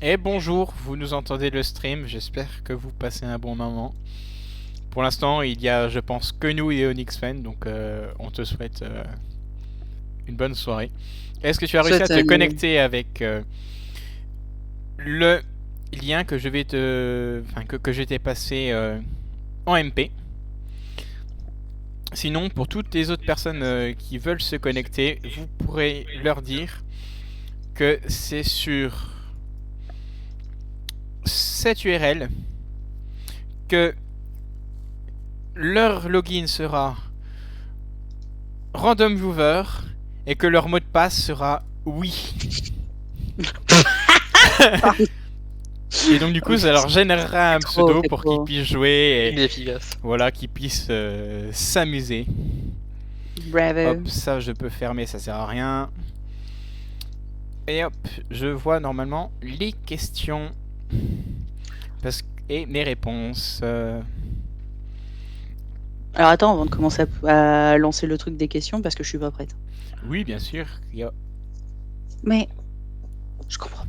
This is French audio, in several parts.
Et bonjour, vous nous entendez le stream, j'espère que vous passez un bon moment. Pour l'instant, il y a, je pense, que nous et OnyxFan, donc on te souhaite une bonne soirée. Est-ce que tu as réussi à Souhaite te connecter avec le lien que je vais te, enfin que je t'ai passé en MP? Sinon, pour toutes les autres personnes qui veulent se connecter, vous pourrez leur dire que c'est sur cette URL que leur login sera random viewer et que leur mot de passe sera oui. Et donc du coup ça leur générera un pseudo pour qu'ils puissent jouer et voilà, qu'ils puissent s'amuser. Bravo. Hop, ça je peux fermer, ça sert à rien. Et hop, je vois normalement les questions et mes réponses. Alors attends, avant de commencer à lancer le truc des questions, parce que je suis pas prête. Oui, bien sûr. Mais je comprends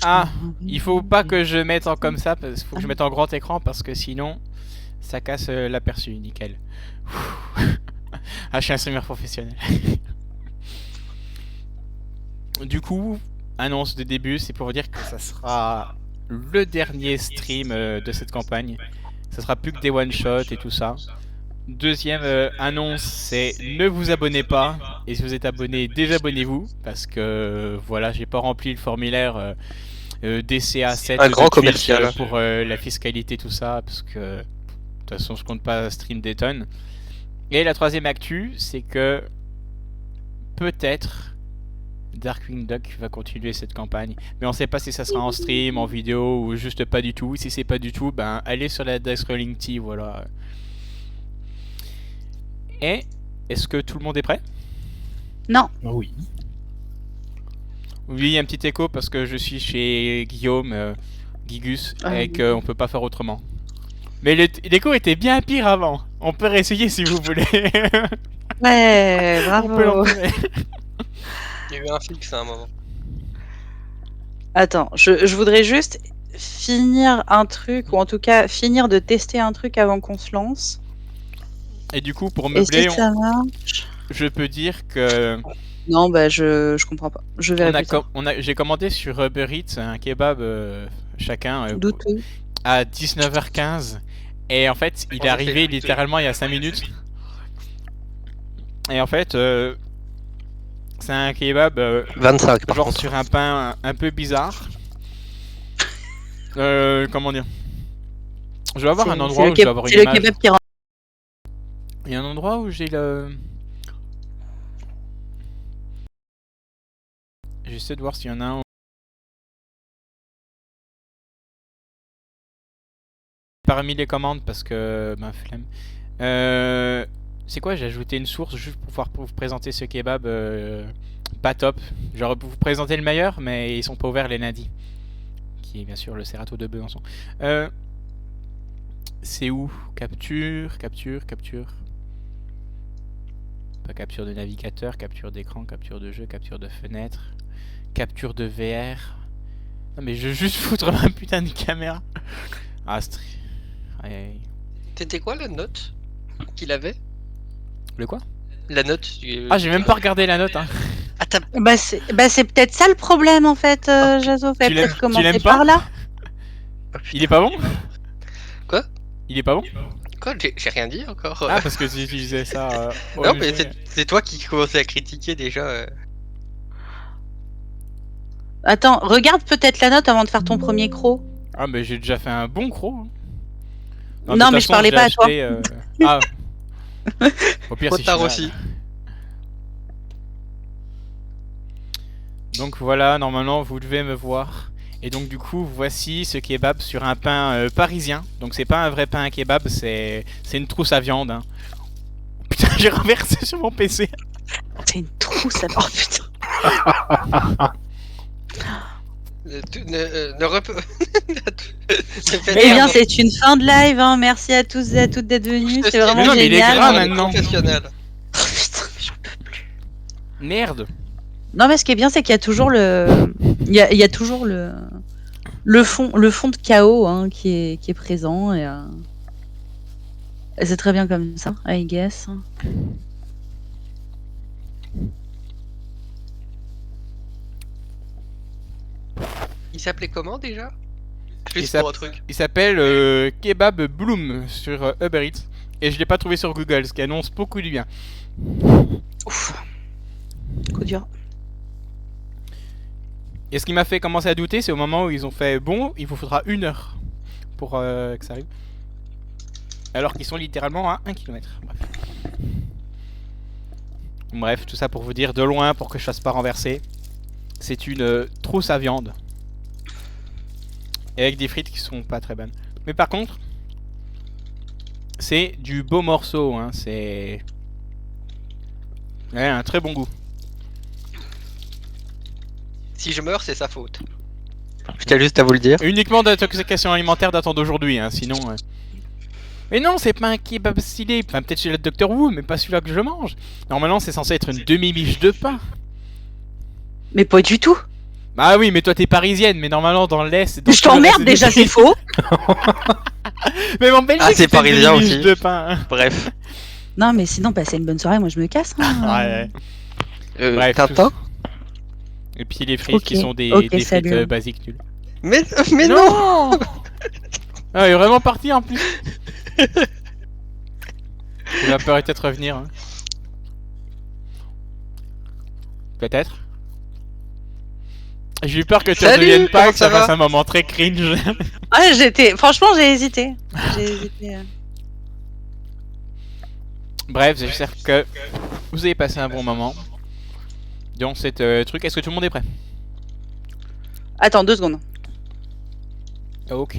pas. Il faut pas que je mette en comme ça, parce qu'il faut que je mette en grand écran parce que sinon ça casse l'aperçu, nickel. Ah, je suis un streamer professionnel. Du coup, annonce de début, c'est pour vous dire que ça sera le dernier stream de cette campagne. Ça sera plus que des one shot et tout ça. Deuxième annonce, c'est ne vous abonnez pas. Et si vous êtes abonné, désabonnez-vous. Parce que voilà, j'ai pas rempli le formulaire DCA7 un grand commercial pour la fiscalité, tout ça. Parce que de toute façon, je compte pas stream des tonnes. Et la troisième actu, c'est que peut-être Darkwing Duck va continuer cette campagne. Mais on sait pas si ça sera en stream, en vidéo ou juste pas du tout. Si c'est pas du tout, ben allez sur la Dice Rolling Tea, voilà. Et est-ce que tout le monde est prêt? Non. Oui. Oui, un petit écho parce que je suis chez Guillaume, Gigus, et qu'on peut pas faire autrement. Mais l'écho était bien pire avant. On peut réessayer si vous voulez. Ouais, bravo. On peut l'empirer. Il y a eu un fixe à un moment. Attends, je voudrais juste finir un truc, ou en tout cas finir de tester un truc avant qu'on se lance. Et du coup, pour meubler, si ça marche... je peux dire que... Non, bah je comprends pas. Je verrai plus tard. J'ai commandé sur Uber Eats un kebab chacun à 19h15. Et en fait, il est arrivé littéralement il y a 5 minutes. Et en fait, c'est un kebab 25 par genre contre. sur un pain un peu bizarre. Comment dire? Je vais avoir un endroit où je vais avoir une image. Kebab qui rentre. Il y a un endroit où j'ai le... J'essaie de voir s'il y en a un. Parmi les commandes parce que... Ben, flemme. C'est quoi? J'ai ajouté une source juste pour pouvoir vous présenter ce kebab pas top. J'aurais pu vous présenter le meilleur, mais ils sont pas ouverts les lundis. Qui est bien sûr le Serato de Besançon. C'est où? Capture. Pas capture de navigateur, capture d'écran, capture de jeu, capture de fenêtre, capture de VR. Non mais je veux juste foutre ma putain de caméra. Ah, C'était quoi la note qu'il avait? Le quoi? La note Ah, j'ai même pas regardé la note, hein. Bah c'est peut-être ça le problème en fait, Jaso. Fait peut-être commencer par là. Il est pas bon? Quoi? Il est pas bon? Quoi? J'ai rien dit encore. Ah, parce que tu disais ça. Non, mais c'est toi qui commençais à critiquer déjà. Attends, regarde peut-être la note avant de faire ton premier croc. Ah, mais j'ai déjà fait un bon croc. Non, mais je parlais pas à toi. Ah. Au pire, trop si tard je aussi. Donc voilà, normalement vous devez me voir. Et donc du coup, voici ce kebab sur un pain parisien. Donc c'est pas un vrai pain à kebab, c'est une trousse à viande. Hein. Putain, j'ai renversé sur mon PC. C'est une trousse à viande, putain. Eh bien, c'est une fin de live. Hein. Merci à tous et à toutes d'être venus. C'est vraiment génial. Mais il est gras maintenant. Oh, putain, j'en peux plus. Merde. Non, mais ce qui est bien, c'est qu'il y a toujours le Il y a toujours le fond de chaos hein, qui est présent et c'est très bien comme ça, I guess. Il s'appelait comment déjà? Il Juste pour un truc. Il s'appelle Kebab Bloom sur Uber Eats. Et je l'ai pas trouvé sur Google, ce qui annonce beaucoup du bien. Ouf. Coup dur. Et ce qui m'a fait commencer à douter, c'est au moment où ils ont fait bon, il vous faudra 1 heure pour que ça arrive. Alors qu'ils sont littéralement à 1 km. Bref, tout ça pour vous dire de loin, pour que je fasse pas renverser. C'est une trousse à viande. Et avec des frites qui sont pas très bonnes. Mais par contre, c'est du beau morceau, hein. C'est un très bon goût. Si je meurs, c'est sa faute. Je tiens juste à vous le dire. Uniquement d'intoxication alimentaire datant d'aujourd'hui, hein, sinon... Mais non, c'est pas un kebab stylé. Enfin, peut-être celui-là de Dr Who, mais pas celui-là que je mange. Normalement, c'est censé être une demi-miche de pain. Mais pas du tout. Bah oui, mais toi t'es parisienne, mais normalement dans l'Est... Je t'emmerde déjà, c'est faux. Mais en Belgique, Ah, c'est parisien une demi-miche aussi. de pain. Hein. Bref. Non, mais sinon, passez une bonne soirée, moi je me casse. Hein. Ouais. Bref, Tintin. Et puis les frites qui sont des frites salut. basiques nulles. Mais non. Ah, il est vraiment parti en plus. Il va peut-être revenir. Hein. Peut-être. J'ai eu peur que tu ne Salut, reviennes pas, comment que ça ça va fasse un moment très cringe. Ouais, franchement, j'ai hésité. Bref, j'espère que vous avez passé un bon moment dans cette truc. Est-ce que tout le monde est prêt? Attends, 2 secondes. Ok.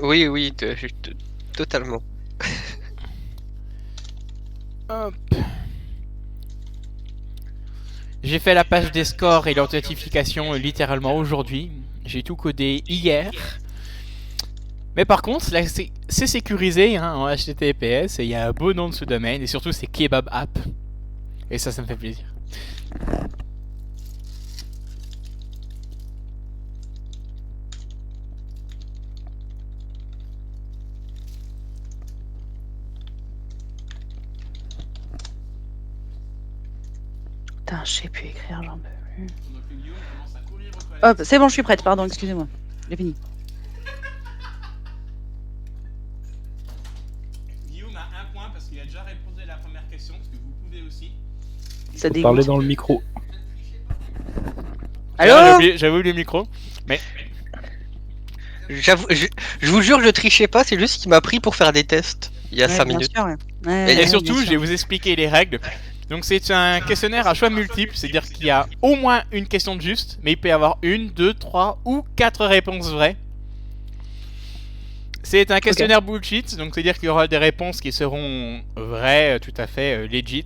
Oui, totalement. Hop. J'ai fait la page des scores et l'authentification littéralement aujourd'hui. J'ai tout codé hier. Mais par contre, là, c'est sécurisé hein, en HTTPS et il y a un beau nom de sous-domaine et surtout c'est Kebab App. Et ça me fait plaisir. Putain, je sais plus écrire, j'en peux plus. Hop, c'est bon, je suis prête, pardon, excusez-moi. J'ai fini. Guillaume a un point parce qu'il a déjà répondu à la première question, parce que vous pouvez aussi. Ça dégoûte. Parler dans le micro. Allô? J'avoue le micro. Mais J'avoue, je vous jure, je trichais pas, c'est juste qu'il m'a pris pour faire des tests il y a 5 bien minutes. sûr, ouais. et surtout, je vais vous expliquer les règles. Donc c'est un questionnaire à choix multiples, c'est-à-dire qu'il y a au moins une question de juste, mais il peut y avoir 1, 2, 3 ou 4 réponses vraies. C'est un questionnaire bullshit, donc c'est-à-dire qu'il y aura des réponses qui seront vraies, tout à fait legit.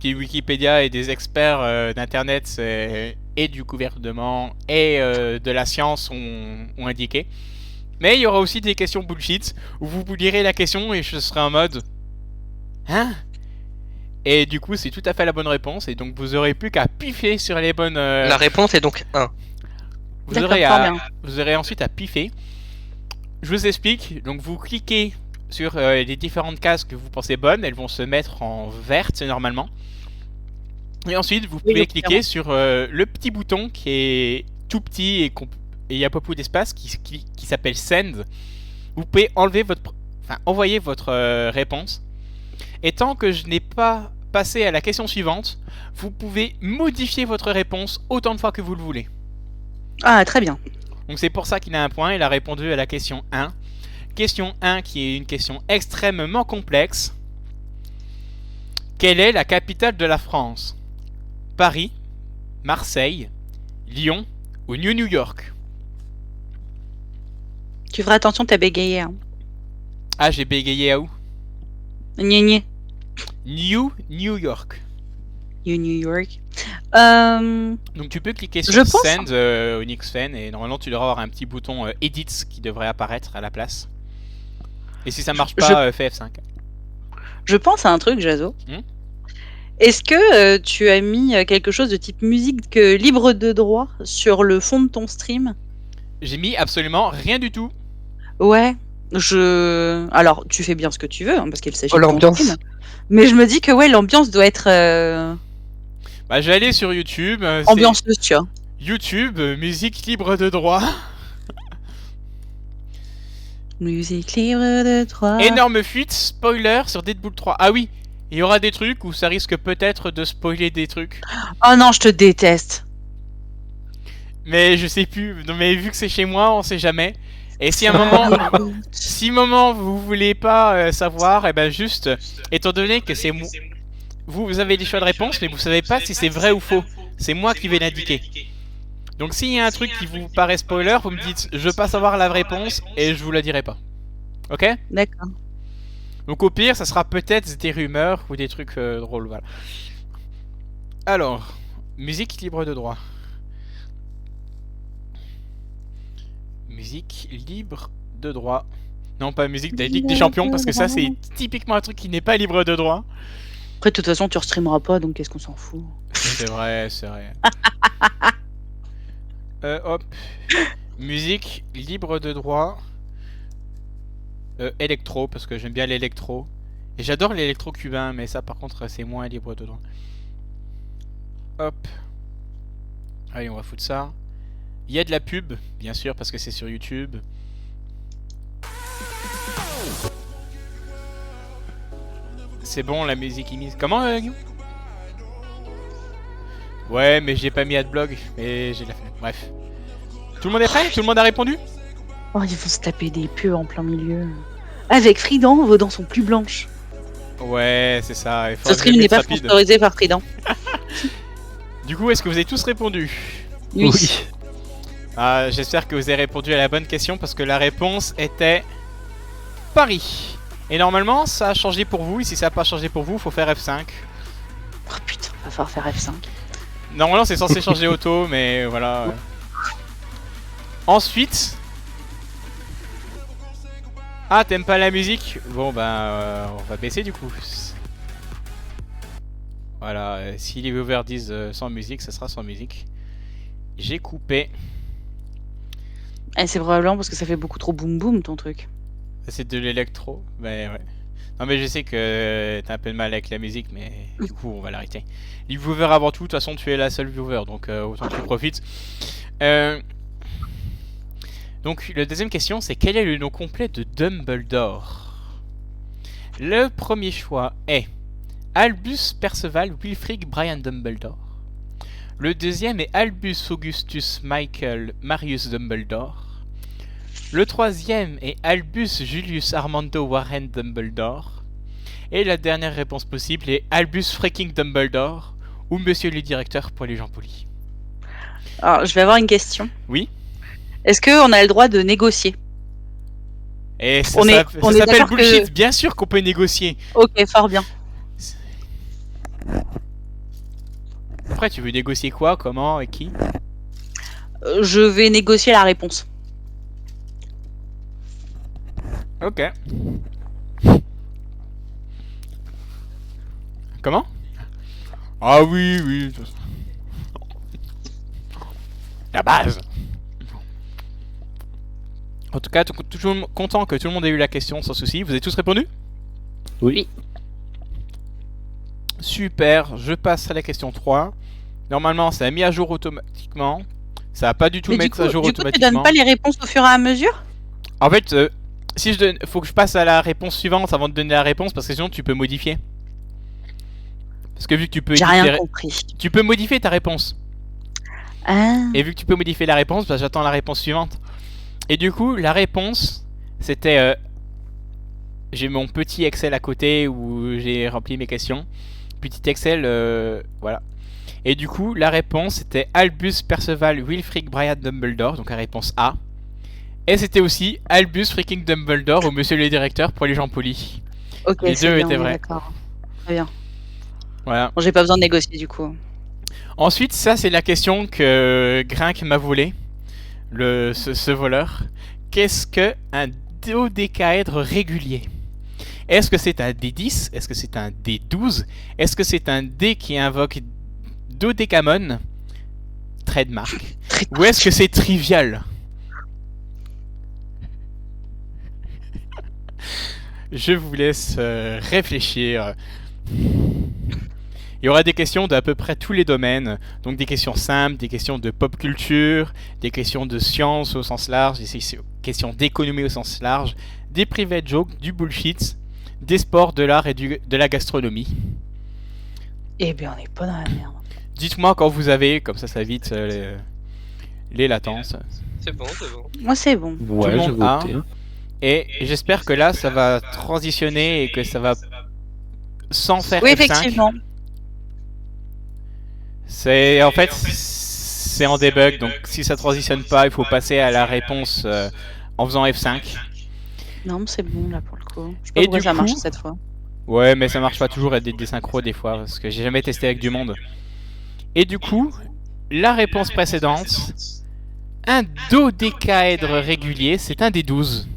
Qui Wikipédia et des experts d'internet et du gouvernement et de la science ont indiqué. Mais il y aura aussi des questions bullshit où vous lirez la question et je serai en mode hein? Et du coup c'est tout à fait la bonne réponse et donc vous aurez plus qu'à piffer sur les bonnes... La réponse est donc 1. Vous aurez ensuite à piffer. Je vous explique, donc vous cliquez sur les différentes cases que vous pensez bonnes, elles vont se mettre en verte normalement. Et ensuite vous pouvez cliquer sur le petit bouton qui est tout petit et il y a pas beaucoup d'espace qui s'appelle Send. Vous pouvez envoyer votre réponse. Et tant que je n'ai pas passé à la question suivante, vous pouvez modifier votre réponse autant de fois que vous le voulez. Ah, très bien. Donc c'est pour ça qu'il a un point, il a répondu à la question 1. Question 1 qui est une question extrêmement complexe. Quelle est la capitale de la France? Paris, Marseille, Lyon ou New York? Tu feras attention, t'as bégayé. Hein. Ah, j'ai bégayé à où? Gné. New York. New York. Donc tu peux cliquer sur Je pense... Send au Nixfen et normalement tu devrais avoir un petit bouton Edit qui devrait apparaître à la place. Et si ça marche pas, fais F5. Je pense à un truc, Jazo. Est-ce que tu as mis quelque chose de type musique libre de droit sur le fond de ton stream? J'ai mis absolument rien du tout. Ouais, alors tu fais bien ce que tu veux, hein, parce qu'il s'agit Oh, de ton l'ambiance. stream. Mais je me dis que ouais, l'ambiance doit être Bah, j'ai allé sur YouTube. ambianceuse, tu vois. YouTube, musique libre de droit. Musique libre de droit. Énorme fuite, spoiler sur Deadpool 3. Ah oui, il y aura des trucs où ça risque peut-être de spoiler des trucs. Oh non, je te déteste. Mais je sais plus. Non, mais vu que c'est chez moi, on sait jamais. Et si à un moment, si un moment vous voulez pas savoir, et ben juste, étant donné que c'est vous avez des choix de réponse, mais vous savez pas si c'est vrai ou faux. C'est moi qui vais l'indiquer. Donc s'il y a un truc qui vous paraît spoiler, vous me dites je veux pas savoir la réponse et je vous la dirai pas. Ok? D'accord. Donc au pire, ça sera peut-être des rumeurs ou des trucs drôles, voilà. Alors, musique libre de droit. Musique libre de droit. Non, pas musique de la Ligue des Champions, parce que ça, c'est typiquement un truc qui n'est pas libre de droit. Après, de toute façon, tu restreameras pas, donc qu'est-ce qu'on s'en fout? C'est vrai, c'est vrai. Hop. Musique libre de droit. Électro, parce que j'aime bien l'électro. Et j'adore l'électro cubain, mais ça, par contre, c'est moins libre de droit. Hop. Allez, on va foutre ça. Il y a de la pub, bien sûr, parce que c'est sur YouTube. C'est bon, la musique est mise. Comment, Guillaume? Ouais, mais j'ai pas mis Adblock, et j'ai la flemme. Bref. Tout le monde est prêt? Tout le monde a répondu? Oh, ils vont se taper des pubs en plein milieu. Avec Fridan, vos dents sont plus blanches. Ouais, c'est ça. Ce stream n'est pas sponsorisé par Fridan. Du coup, est-ce que vous avez tous répondu? Oui. Ah, j'espère que vous avez répondu à la bonne question parce que la réponse était Paris. Et normalement, ça a changé pour vous. Et si ça n'a pas changé pour vous, faut faire F5. Oh putain, va falloir faire F5. Normalement, c'est censé changer auto, mais voilà. Ensuite. Ah, t'aimes pas la musique? Bon, ben, on va baisser du coup. Voilà, si les viewers disent sans musique, ça sera sans musique. J'ai coupé. Et c'est probablement parce que ça fait beaucoup trop boum boum ton truc. C'est de l'électro, mais ouais. Non mais je sais que t'as un peu de mal avec la musique, mais du coup on va l'arrêter. Les viewers avant tout, de toute façon tu es la seule viewer, donc autant que tu profites. Donc la deuxième question c'est quel est le nom complet de Dumbledore? Le premier choix est Albus Perceval Wilfrid Brian Dumbledore. Le deuxième est Albus Augustus Michael Marius Dumbledore. Le troisième est Albus Julius Armando Warren Dumbledore. Et la dernière réponse possible est Albus Freaking Dumbledore ou Monsieur le Directeur pour les gens polis. Alors, je vais avoir une question. Oui. Est-ce qu'on a le droit de négocier? Et ça, on ça est s'appelle bullshit, que... bien sûr qu'on peut négocier. Ok, fort bien. Après, tu veux négocier quoi, comment et qui? Je vais négocier la réponse. Ok. Comment? Ah oui, oui. La base. En tout cas, toujours content que tout le monde ait eu la question sans souci. Vous avez tous répondu? Oui. Super, je passe à la question 3. Normalement, ça a mis à jour automatiquement. Ça va pas du tout mettre à jour automatiquement. Tu donnes pas les réponses au fur et à mesure? En fait, si je donne, faut que je passe à la réponse suivante avant de donner la réponse parce que sinon tu peux modifier. Parce que vu que tu peux J'ai rien compris. Tu peux modifier ta réponse. Ah. Et vu que tu peux modifier la réponse, bah, j'attends la réponse suivante. Et du coup, la réponse, c'était... j'ai mon petit Excel à côté où j'ai rempli mes questions. Petit Excel, voilà. Et du coup, la réponse, c'était Albus Perceval Wilfrid Brian Dumbledore, donc la réponse A. Et c'était aussi Albus Freaking Dumbledore ou Monsieur le Directeur pour les gens polis. Ok, les deux bien, étaient vrais. D'accord. Très bien. Voilà. Bon, j'ai pas besoin de négocier du coup. Ensuite, ça c'est la question que Grinck m'a volée, ce voleur. Qu'est-ce que un dodécaèdre régulier? Est-ce que c'est un D10? Est-ce que c'est un D12? Est-ce que c'est un D qui invoque Dodécamon? Trademark. Ou est-ce que c'est trivial? Je vous laisse réfléchir. Il y aura des questions d'à peu près tous les domaines, donc des questions simples, des questions de pop culture, des questions de science au sens large, des questions d'économie au sens large, des private jokes, du bullshit, des sports, de l'art et de la gastronomie. Eh bien, on n'est pas dans la merde. Dites-moi quand vous avez, comme ça évite les latences. C'est bon, c'est bon. Moi, c'est bon. Ouais, Ouais, j'ai voté. Et j'espère que là, ça va transitionner et que ça va sans faire Oui, F5. effectivement. C'est en fait c'est en debug, donc si ça transitionne pas, il faut passer à la réponse en faisant F5. Non, mais c'est bon là pour le coup. Je sais pas Et pourquoi du ça marche coup- cette fois. Ouais, mais ça marche pas toujours avec des synchros des fois, parce que j'ai jamais testé avec du monde. Et du coup, la réponse précédente, un dodécaèdre régulier, c'est un des 12.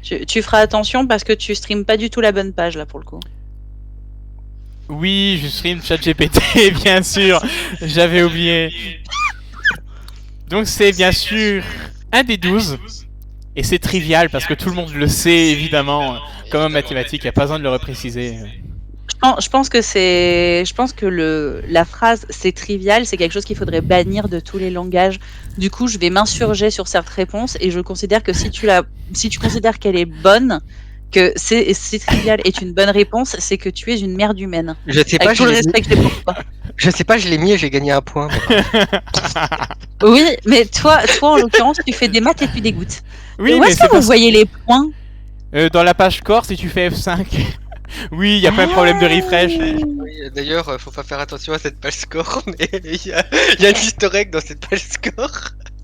Tu feras attention parce que tu streams pas du tout la bonne page là pour le coup. Oui, je stream ChatGPT, bien sûr, j'avais oublié. Donc c'est bien sûr un des 12. Et c'est trivial parce que tout le monde le sait évidemment. Comme en mathématiques, il n'y a pas besoin de le repréciser. Je pense que la phrase c'est trivial, c'est quelque chose qu'il faudrait bannir de tous les langages. Du coup, je vais m'insurger sur cette réponse et je considère que si tu considères qu'elle est bonne, que c'est trivial est une bonne réponse, c'est que tu es une merde humaine. Je sais pas, Avec tout le respect que j'ai pour toi. je l'ai mis et j'ai gagné un point. Oui, mais toi en l'occurrence, tu fais des maths et tu dégoûtes. Oui, Où mais est-ce c'est que vous parce... voyez les points? dans la page score, si tu fais F5. Oui, il n'y a pas de problème de refresh. Oui, d'ailleurs, faut pas faire attention à cette page score, mais il y a un easter egg dans cette page score.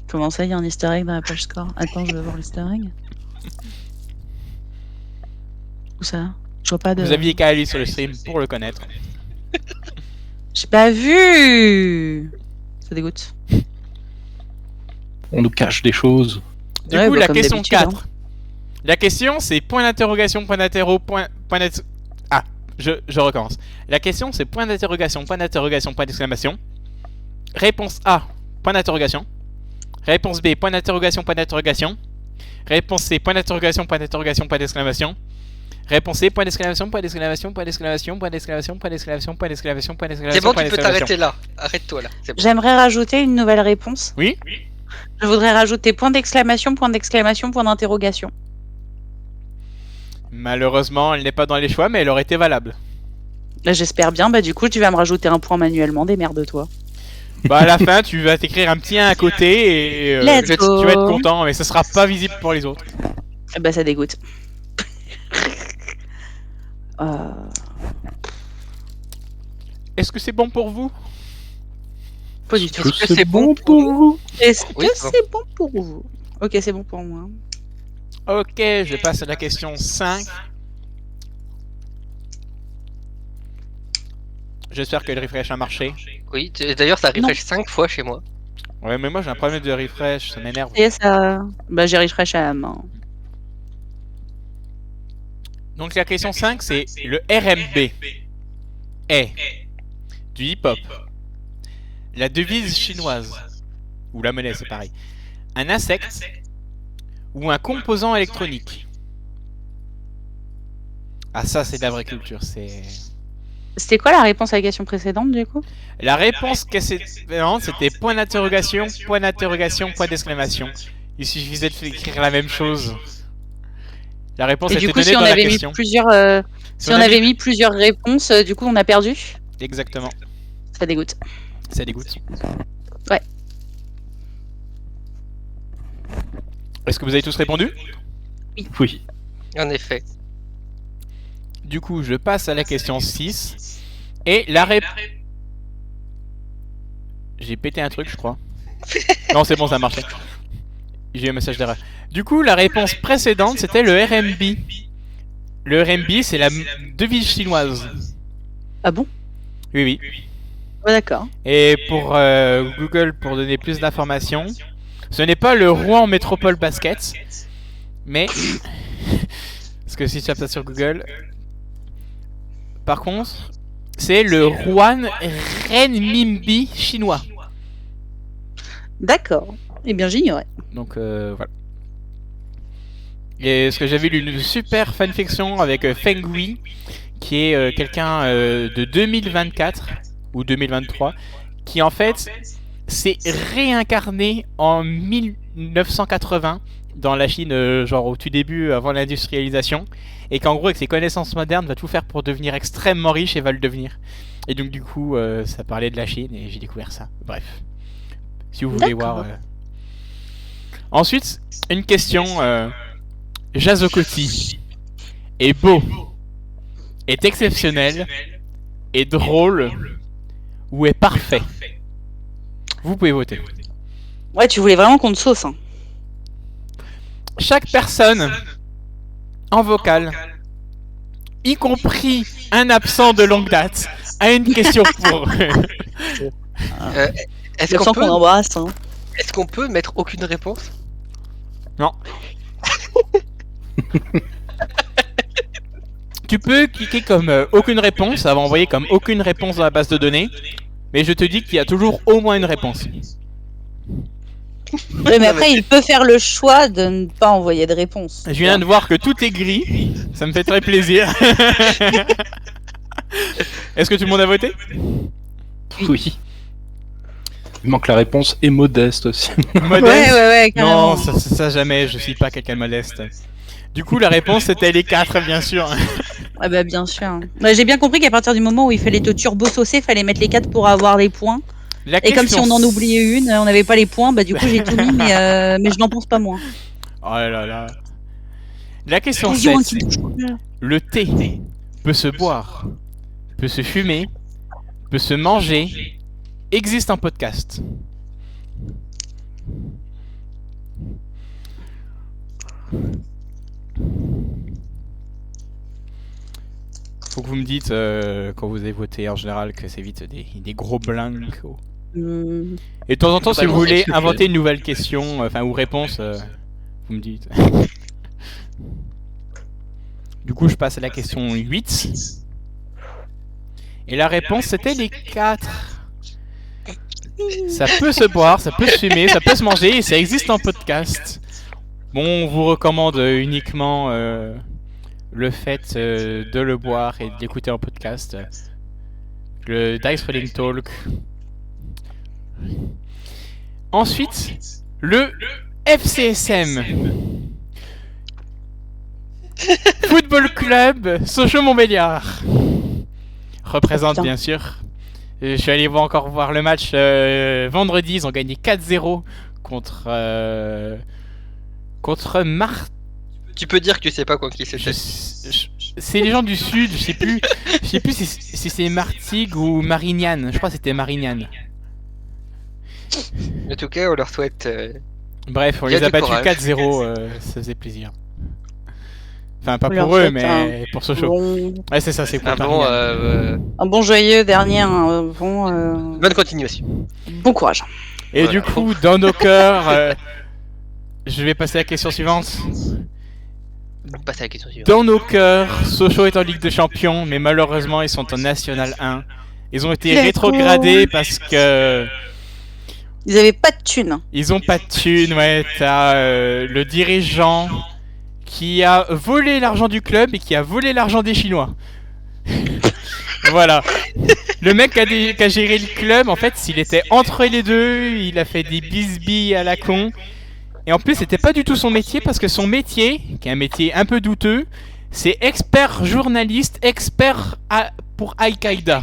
Comment ça, il y a un easter egg dans la page score? Attends, je vais voir l'easter egg. Où ça? Je vois pas de... Vous aviez qu'à aller sur le stream pour le connaître. J'ai pas vu. Ça dégoûte. On nous cache des choses. Du Ouais, coup, bah, la comme question d'habitude, 4. La question, c'est point d'interrogation, point d'interro, point d'ex... Ah, je recommence. La question, c'est point d'interrogation, point d'exclamation. Réponse A, point d'interrogation. Réponse B, point d'interrogation, point d'interrogation. Réponse C, point d'interrogation, point d'exclamation. Réponse C, point d'exclamation, point d'exclamation, point d'exclamation, point d'exclamation, point d'exclamation, point d'exclamation, point d'exclamation. C'est bon, point tu peux d'exclamation. t'arrêter là. Arrête-toi là. C'est bon. J'aimerais rajouter une nouvelle réponse. Oui. Je voudrais rajouter point d'exclamation, point d'interrogation. Malheureusement, elle n'est pas dans les choix, mais elle aurait été valable. Là, j'espère bien. Bah, du coup, tu vas me rajouter un point manuellement. Démerde-toi. Bah à la fin, tu vas t'écrire un petit 1 à côté et Let's tu go. vas être content, mais ce sera pas visible pour les autres. Bah, ça dégoûte. Est-ce que c'est bon pour vous? Pas du tout. Est-ce que c'est bon pour vous? Est-ce Oui, que c'est bon. c'est bon pour vous? Ok, c'est bon pour moi. Ok, je passe à la question 5. J'espère que le refresh a marché. Oui, d'ailleurs, ça refresh 5 fois chez moi. Ouais, mais moi j'ai un problème de refresh, ça m'énerve. Et ça... Bah, j'ai refresh à la main. Donc la question 5, c'est le RMB est du hip-hop, la devise chinoise, ou la monnaie c'est pareil, un insecte ou un composant électronique. Ah ça c'est de la vraie culture, c'est... C'était quoi la réponse à la question précédente, du coup? La réponse précédente c'était point d'interrogation, point d'exclamation. Il suffisait d'écrire la même chose. La réponse Et était du coup, donnée si on dans la avait mis question. plusieurs... Si on a avait mis plusieurs réponses, du coup, on a perdu? Exactement, Ça dégoûte. ça dégoûte. Ouais. Est-ce que vous avez tous répondu? Oui. En effet. Du coup, je passe à la question 6. Et la réponse... J'ai pété un truc, je crois. Non, c'est bon, ça a marché. J'ai eu un message d'erreur. Du coup, la réponse précédente, c'était le RMB. Le RMB, c'est la devise chinoise. Ah bon? Oui, oui. Ouais, d'accord. Et pour Google, pour donner plus d'informations, ce n'est pas le Rouen Métropole Basket, mais... Parce que si tu tapes ça sur Google... Par contre, c'est le Huan Renminbi chinois. D'accord. Eh bien, j'ignorais. Donc voilà. Et ce que j'avais lu une super fanfiction avec Feng Hui, qui est quelqu'un de 2024 ou 2023, qui en fait s'est réincarné en 1980 dans la Chine, genre au tout début, avant l'industrialisation, et qu'en gros avec ses connaissances modernes va tout faire pour devenir extrêmement riche et va le devenir. Et donc du coup ça parlait de la Chine et j'ai découvert ça. Bref, si vous voulez voir. Ensuite, une question. Jazokoti est beau, est exceptionnel, est drôle ou est parfait? Vous pouvez voter. Ouais, tu voulais vraiment qu'on te sauce. Hein. Chaque personne en vocal, y compris un absent de longue date, a une question pour Est-ce Le qu'on sang qu'on peut... embrasse. Hein. Est-ce qu'on peut mettre aucune réponse? Non. Tu peux cliquer comme aucune réponse, ça va envoyer comme aucune réponse dans la base de données, mais je te dis qu'il y a toujours au moins une réponse. Ouais, mais après, il peut faire le choix de ne pas envoyer de réponse. Je viens de voir que tout est gris, ça me fait très plaisir. Est-ce que tout le monde a voté? Oui. Il manque la réponse et modeste aussi. Modeste? Ouais, Non, carrément. ça jamais, je suis pas quelqu'un de modeste. Du coup, la réponse c'était les 4, bien sûr. Ouais, bah, bien sûr. Ouais, j'ai bien compris qu'à partir du moment où il fallait te turbo-saucer, il fallait mettre les 4 pour avoir les points. La Et comme si question- on en oubliait une, on n'avait pas les points, bah du coup j'ai tout mis, mais je n'en pense pas moins. Oh là là. La question Attention, 7. qui touche pas. Le thé peut se boire, peut se fumer, peut se manger, existe en podcast. Faut que vous me dites quand vous avez voté en général que c'est vite des gros blancs. Et de temps en temps, si vous voulez s'il te plaît. inventer une nouvelle question, enfin ou réponse, vous me dites. Du coup, je passe à la question 8. Et la réponse, c'était les 4. Ça peut se boire, ça peut se fumer, ça peut se manger, et ça existe en podcast. Bon, on vous recommande uniquement le fait de le boire et de l'écouter en podcast. Le Dice Rolling Talk. Ensuite, le FCSM. Football Club Sochaux-Montbéliard. Représente Putain. bien sûr. Je suis allé encore voir le match vendredi, ils ont gagné 4-0 contre Tu peux dire que tu sais pas quoi qui c'était. c'est les gens du sud, je sais plus si c'est Martigues ou Marignane, je crois que c'était Marignane. En tout cas, on leur souhaite. Bref, on Il y a les a du battus courage. 4-0, ça faisait plaisir. Enfin, pas On leur pour eux, souhaite mais pour Sochaux. Bon, Ouais, c'est ça, c'est Un pour bon, Marignane. un bon joyeux dernier, bonne continuation. bon courage. Et Voilà. du coup, dans nos cœurs, je vais passer à la question suivante. On passe à la question suivante. Dans nos cœurs, Sochaux est en Ligue des Champions, mais malheureusement, ils sont en National 1. Ils ont été Les rétrogradés parce que Ils avaient pas de thunes. ils ont pas de thunes. Ouais, t'as le dirigeant qui a volé l'argent du club et qui a volé l'argent des Chinois. Voilà. Le mec qui a géré le club, en fait, s'il était entre les deux, il a fait des bisbilles à la con. Et en plus, c'était pas du tout son métier, parce que son métier, qui est un métier un peu douteux, c'est expert journaliste, pour Al-Qaïda.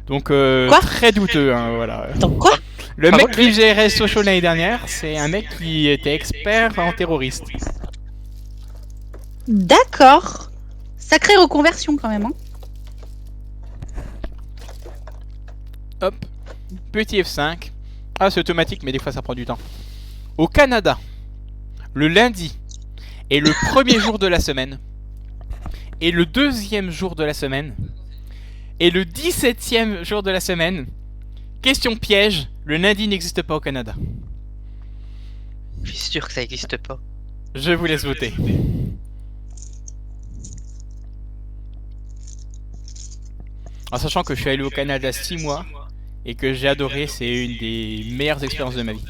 Donc, Quoi très douteux, hein, voilà. Attends, quoi? Le Ah mec bon qui gérait Sochaux l'année dernière, c'est un mec qui était expert en terroriste. D'accord. Sacrée reconversion quand même. Hein. Hop, petit F5. Ah, c'est automatique, mais des fois ça prend du temps. Au Canada, le lundi est le premier jour de la semaine, et le deuxième jour de la semaine, et le 17e jour de la semaine. Question piège, le lundi n'existe pas au Canada. Je suis sûr que ça existe pas. Je vous laisse voter. En sachant que je suis allé au Canada 6 mois et que j'ai adoré, c'est une des meilleures expériences de ma vie.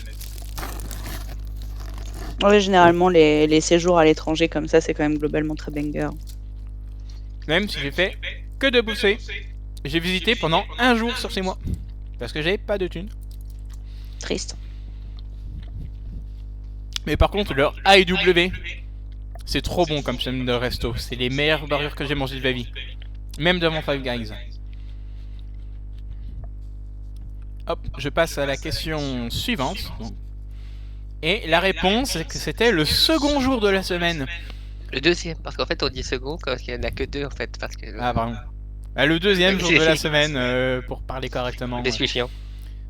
Ouais, généralement, les séjours à l'étranger comme ça, c'est quand même globalement très banger. Même si j'ai fait que de bosser. J'ai visité pendant 1 jour sur 6 mois. Parce que j'avais pas de thunes. Triste. Mais par contre, leur AEW, c'est trop bon comme chaîne de resto. C'est les meilleures burgers que j'ai mangé de ma vie. Même devant Five Guys. Hop, je passe à la question suivante. Et la réponse, c'est que c'était le second jour de la semaine. Le deuxième, parce qu'en fait on dit second parce qu'il n'y en a que 2 en fait. Parce que Ah, pardon. Le deuxième jour de la semaine, pour parler correctement. je suis chiant.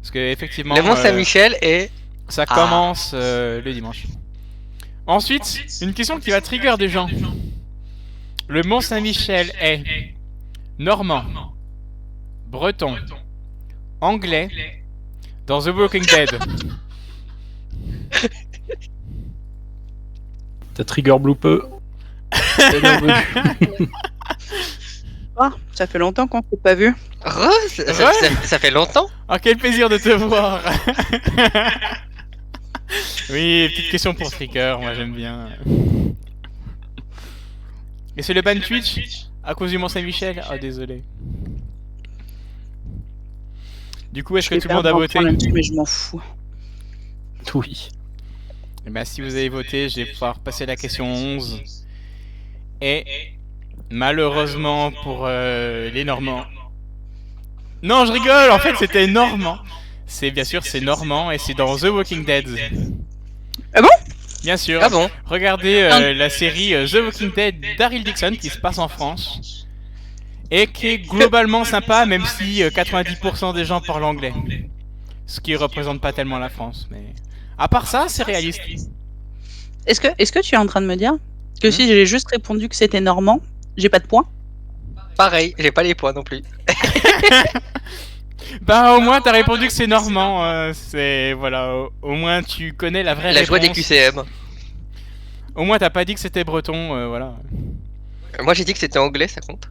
Parce que effectivement, Le Mont Saint-Michel est. ça commence le dimanche. Ensuite, une question qui va trigger des gens. Le Mont Saint-Michel est normand, breton, anglais, dans The Walking Dead. T'as trigger blooper. Ah, ça fait longtemps qu'on s'est pas vu. Rose, ça fait longtemps. Ah, quel plaisir de te voir. Oui, petite question pour Trigger, moi j'aime bien. Et c'est le ban Twitch à cause du Mont Saint-Michel. Ah, désolé. Du coup, est-ce que tout le monde a voté? Mais je m'en fous. Oui. Et bah, si vous avez voté, je vais pouvoir passer à la question 11. Et malheureusement pour les Normands. Non, je rigole, en fait c'était Normand. C'est bien sûr, c'est Normand et c'est dans The Walking Dead. Ah bon? Bien sûr. Ah bon? Regardez la série The Walking Dead d'Daryl Dixon qui se passe en France. Et qui est globalement sympa, même si 90% des gens parlent anglais. Ce qui représente pas tellement la France, mais... À part ça, c'est réaliste. Est-ce que tu es en train de me dire que si j'ai juste répondu que c'était normand, j'ai pas de points? Pareil, j'ai pas les points non plus. Bah au moins t'as répondu que c'est normand, c'est... Voilà, au moins tu connais la vraie La réponse. joie des QCM. Au moins t'as pas dit que c'était breton, voilà. Moi j'ai dit que c'était anglais, ça compte.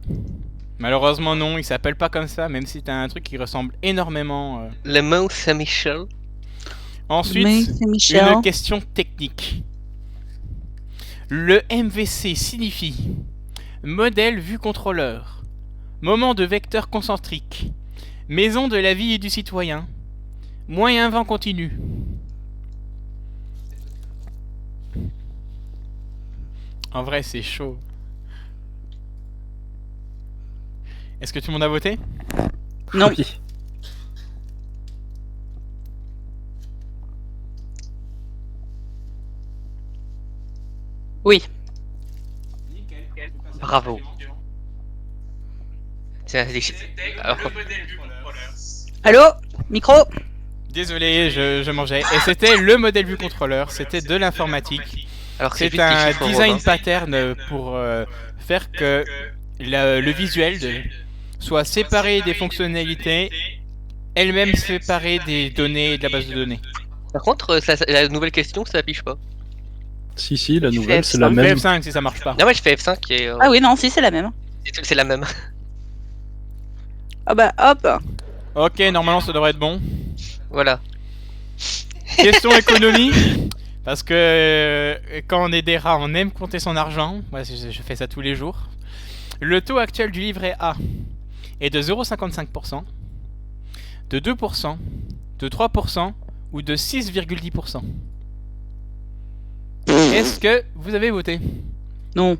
Malheureusement non, il s'appelle pas comme ça, même si t'as un truc qui ressemble énormément. Le Mont Saint-Michel. Ensuite, Saint-Michel. une question technique. Le MVC signifie modèle vue contrôleur, moment de vecteur concentrique, maison de la vie et du citoyen, moyen vent continu. En vrai, c'est chaud. Est-ce que tout le monde a voté? Non. Oui. Oui. Bravo. Tiens, alors, Allô? Micro? Désolé, je mangeais. Et c'était le modèle vue contrôleur, c'était de l'informatique. alors C'est juste un des chiffres, design Romain. pattern pour faire que le visuel soit séparé des fonctionnalités, elle-même séparée des données et de la base de données. Par contre, la nouvelle question, ça affiche pas. Si, la Tu nouvelle, fais c'est la F5. même. F5 si ça marche pas. Non, moi je fais F5 et Ah oui, non, si, c'est la même. c'est la même. Ah bah hop. Ok, normalement ça devrait être bon. Voilà. Question économie. Parce que quand on est des rats, on aime compter son argent. Moi, je fais ça tous les jours. Le taux actuel du livret A est de 0,55%, de 2%, de 3% ou de 6,10%. Est-ce que vous avez voté? Non.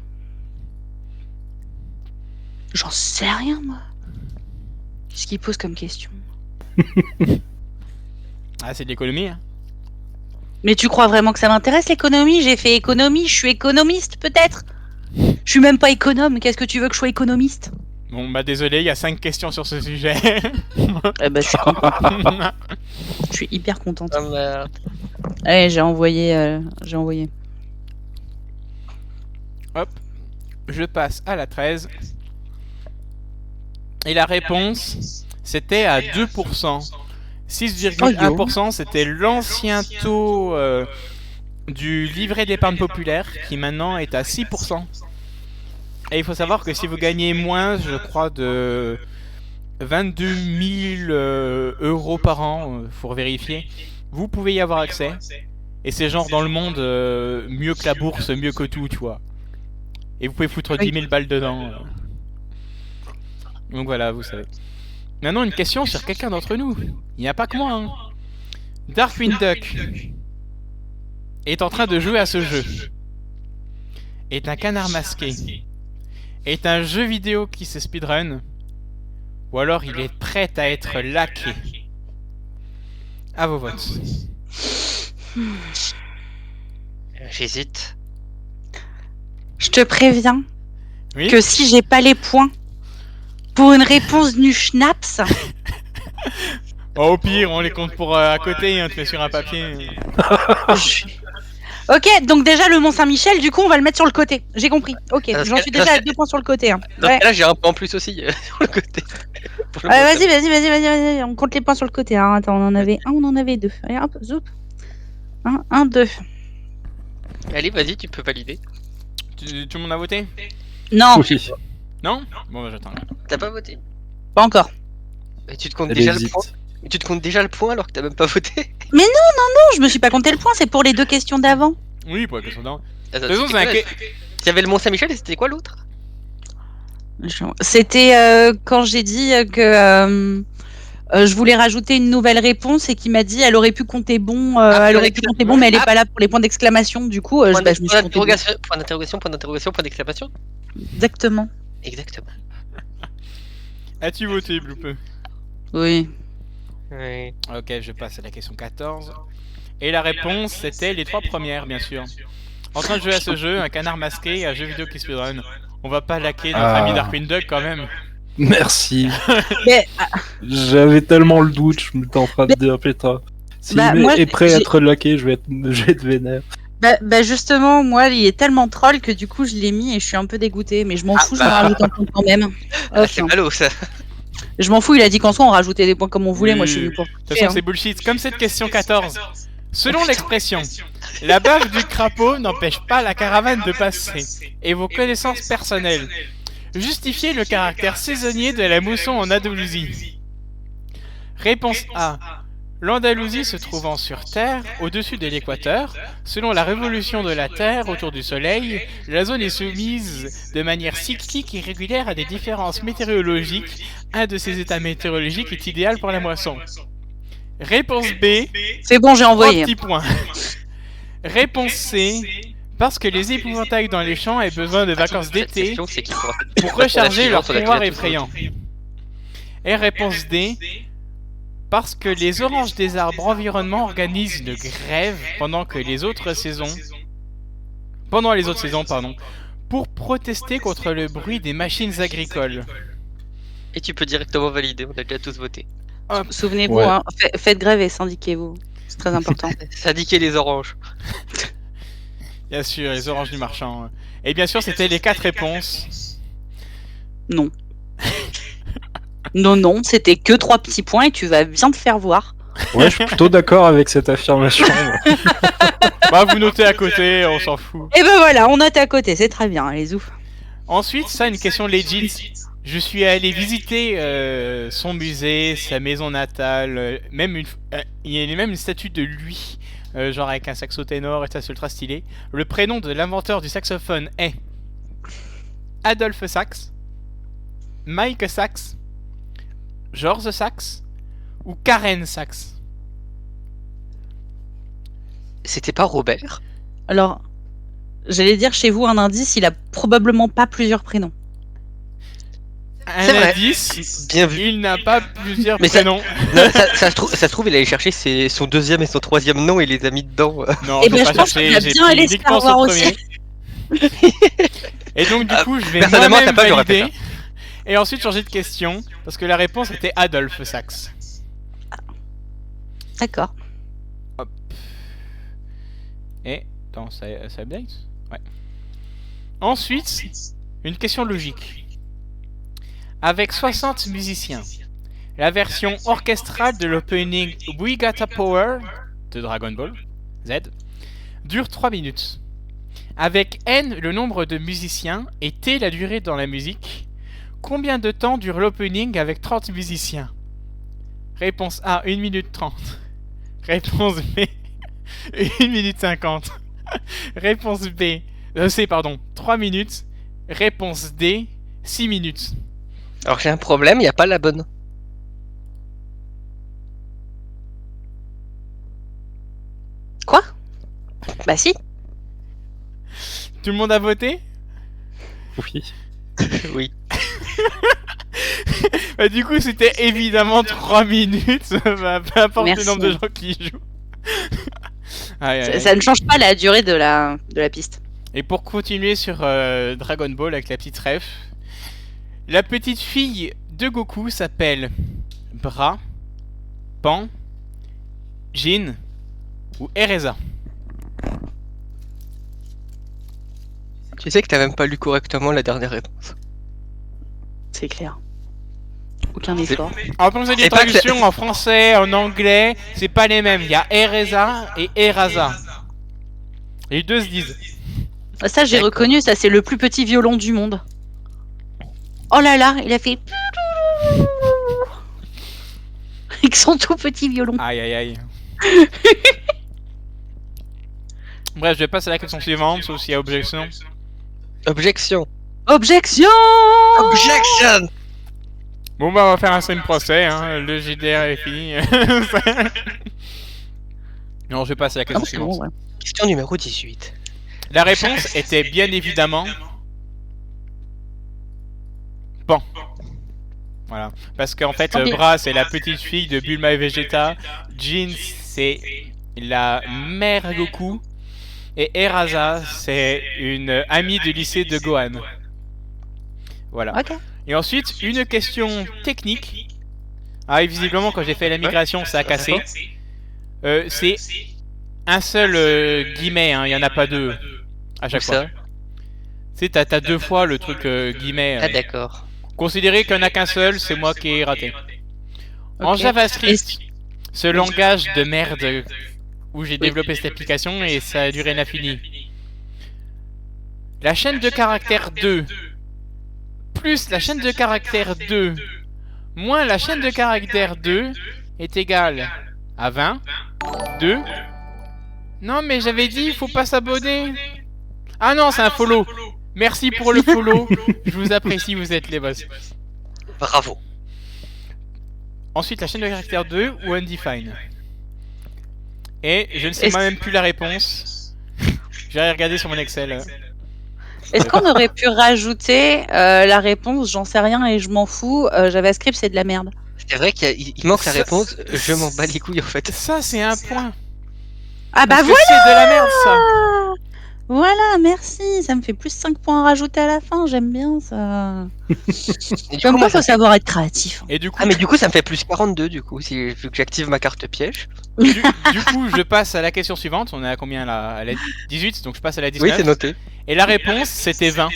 J'en sais rien, moi. Qu'est-ce qu'il pose comme question? Ah, c'est de l'économie, hein. Mais tu crois vraiment que ça m'intéresse l'économie? J'ai fait économie, je suis économiste peut-être? Je suis même pas économe, qu'est-ce que tu veux que je sois économiste? Bon, bah désolé, il y a 5 questions sur ce sujet. Eh bah je suis contente. Je suis hyper contente. Ah, merde. Allez, j'ai envoyé. Hop, je passe à la 13. Et la réponse, c'était à 2%. 6,1%, c'était l'ancien taux du livret d'épargne populaire qui maintenant est à 6%. Et il faut savoir que si vous gagnez moins, je crois, de 22 000 euros par an, faut vérifier. Vous pouvez y avoir accès. Et c'est genre dans le monde mieux que la bourse, mieux que tout, tu vois. Et vous pouvez foutre 10 000 balles dedans. Donc voilà, vous savez. Maintenant, une question sur quelqu'un d'entre nous. Il n'y a pas que moi, hein. Darkwing Duck est en train de jouer à ce jeu. Est un canard masqué. Est un jeu vidéo qui se speedrun. Ou alors il est prêt à être laqué. À vos votes. J'hésite. Je te préviens Oui. que si j'ai pas les points pour une réponse nu schnaps, Oh, au pire, on les compte pour à côté, hein, tu mets sur un papier. Ok, donc déjà le Mont Saint-Michel, du coup on va le mettre sur le côté. J'ai compris. Ok, Parce j'en que- suis déjà à 2 points sur le côté. Hein. Dans Ouais. ce cas-là, j'ai un point en plus aussi sur le côté. Pour le Vas-y, on compte les points sur le côté. Hein. Attends, on en avait un, on en avait deux. Allez, hop, zoup. 1, 2. Allez, vas-y, tu peux valider. Tout le monde a voté? Non, Oui. Non? Bon, bah, j'attends. T'as pas voté. pas encore. Mais tu te comptes Elle déjà le hésite. point. Mais tu te comptes déjà le point alors que t'as même pas voté. Non, je me suis pas compté le point, c'est pour les 2 questions d'avant. Oui, pour la question d'avant. Attends, De toute façon, c'était c'est un quoi, il y avait le Mont Saint-Michel et c'était quoi l'autre? C'était quand j'ai dit que je voulais rajouter une nouvelle réponse et qui m'a dit elle aurait pu compter bon, elle aurait pu compter bon, mais elle est pas là pour les points d'exclamation. Du coup, je me suis compté bon. Point d'interrogation, point d'interrogation, point d'exclamation. Exactement. Exactement. As-tu voté, Bloop? Oui. Oui. Ok, je passe à la question 14. Et la réponse, c'était les 3 premières, bien sûr. En train de jouer à ce jeu, un canard masqué, un jeu vidéo qui speedrun. On va pas laquer notre ami Darkwing Duck quand même. Merci. Mais J'avais tellement le doute, je m'étais en train de dire putain. S'il Bah, moi, est prêt à j'ai- être laqué, je vais être vénère. bah, justement, moi, il est tellement troll que du coup, je l'ai mis et je suis un peu dégoûtée. Mais je m'en fous, je vais rajouter un point quand même. Ah, c'est ballot ça. Je m'en fous, il a dit qu'en soi, on rajoutait des points comme on voulait. Moi, je suis venu pour. De toute façon, c'est bullshit. Comme cette question 14. Selon l'expression, la bave du crapaud n'empêche pas la caravane de passer. Et vos connaissances personnelles. Justifiez le caractère saisonnier de la mousson en Andalousie. Réponse A. L'Andalousie se trouvant sur Terre, au-dessus de l'équateur, selon la révolution de la Terre autour du Soleil, la zone est soumise de manière cyclique et régulière à des différences météorologiques. Un de ces états météorologiques est idéal pour la moisson. Réponse B. C'est bon, j'ai 3 envoyé. petits points. Réponse C. Parce que les épouvantails dans les champs aient besoin de vacances Cette d'été question, c'est qui pourra. pour recharger leur suivante, on a pouvoir déjà tous effrayant. Et réponse D. Parce que les oranges des arbres environnement organisent une grève pendant les autres saisons, pour protester contre le bruit des machines agricoles. Et tu peux directement valider, on a déjà tous voté. Souvenez-vous, Ouais. hein, faites grève et syndiquez-vous. C'est très important. Syndiquer les oranges. Bien sûr, les oranges du marchand. Et bien sûr, c'était les 4 réponses. Non. Non, c'était que 3 petits points et tu vas bien te faire voir. Ouais, je suis plutôt d'accord avec cette affirmation. Bah, vous notez à côté, on s'en fout. Et ben voilà, on note à côté, c'est très bien, allez ouf. Ensuite, ça, une question legit. Je suis allé visiter son musée, sa maison natale, il y a même une statue de lui, genre avec un saxo ténor et ça c'est ultra stylé. Le prénom de l'inventeur du saxophone est Adolphe Sax, Mike Sax, George Sax ou Karen Sax. C'était pas Robert? Alors, j'allais dire chez vous un indice, il a probablement pas plusieurs prénoms. C'est Un vrai. indice, Bien vu. il n'a pas plusieurs Mais ça- prénoms. Non, ça se trouve, il allait chercher son deuxième et son troisième nom et il les a mis dedans. Non, Eh je ben, vais je pas pense chercher, qu'il a j'ai bien pris allé uniquement Star son Wars premier. Et donc du coup, je vais Personnellement, moi-même t'as pas, j'aurais fait valider. Et ensuite changer de question, parce que la réponse était Adolphe Sax. D'accord. Et, attends, ça update? Ouais. Ensuite, une question logique. Avec 60 musiciens, la version orchestrale de l'opening We Gotta Power de Dragon Ball Z dure 3 minutes. Avec N le nombre de musiciens et T la durée dans la musique, Combien de temps dure l'opening avec 30 musiciens? Réponse A, 1 minute 30. Réponse B, 1 minute 50. Réponse B, C, pardon, 3 minutes. Réponse D, 6 minutes. Alors j'ai un problème, il n'y a pas la bonne. Quoi? Bah si. Tout le monde a voté? Oui. Oui. Bah, du coup, c'était évidemment 3 minutes. Bah, peu importe Merci. le nombre de gens qui y jouent. Aïe, aïe, aïe. Ça ne change pas la durée de la piste. Et pour continuer sur Dragon Ball avec la petite ref, la petite fille de Goku s'appelle Bra, Pan, Jin ou Ereza. Tu sais que t'as même pas lu correctement la dernière réponse. C'est clair. Aucun C'est- effort. Alors comme vous avez des C'est pas que traductions en français, en anglais, c'est pas les mêmes. Il y a Ereza et Eraza. Les deux se disent. Ça, j'ai D'accord. reconnu, ça, c'est le plus petit violon du monde. Oh là là, il a fait. Avec son tout petit violon. Aïe aïe aïe. Bref, je vais passer à la question suivante, sauf s'il y a objection. Objection. Objection. Objection. Bon bah on va faire un stream procès, hein. Le JDR est fini. Non, je vais passer à la Ah, question c'est bon, suivante. ouais. Question numéro 18. La réponse était bien évidemment Pan. Voilà. Parce qu'en fait, Ok. Bra c'est la petite fille de Bulma et Vegeta, Jin c'est la mère Goku, et Eraza c'est une amie de lycée de Gohan. Voilà. Ok. Et ensuite, une question technique. Ah, et visiblement, quand j'ai fait la migration, ça a cassé. C'est un seul guillemet, hein, il n'y en a pas deux à chaque Où fois. ça Tu sais, t'as deux fois le truc guillemet. Ah d'accord. Considérez qu'il n'y en a qu'un seul, c'est moi qui ai raté. En Ok. JavaScript, ce langage de merde où j'ai développé cette application et ça a duré l'infini. La chaîne de caractère 2 plus la chaîne de caractère 2 moins la chaîne de caractère 2 est égale à 20. 2. Non mais j'avais dit, il faut pas s'abonner. Ah non, c'est un follow. Merci pour le follow. Je vous apprécie, vous êtes les boss. Bravo. Ensuite, la chaîne de caractère 2 ou undefined. Et je ne sais Est-ce- même plus la réponse. J'ai regardé sur mon Excel. Est-ce qu'on aurait pu rajouter la réponse? J'en sais rien et je m'en fous. JavaScript, c'est de la merde. C'est vrai qu'il manque la Ça- réponse. Je m'en bats les couilles en fait. Ça, c'est un point. Ah bah Parce que voilà. c'est de la merde, ça. Voilà, merci. Ça me fait plus 5 points à rajouter à la fin. J'aime bien ça. Et du Comme coup, quoi, moi, faut savoir être créatif. Et du coup, Ah mais du coup ça me fait plus 42 du coup, si vu que j'active ma carte piège. du coup, je passe à la question suivante. On est à combien là? À la 18, donc je passe à la Oui 19. c'est noté. Et la réponse, c'était 20.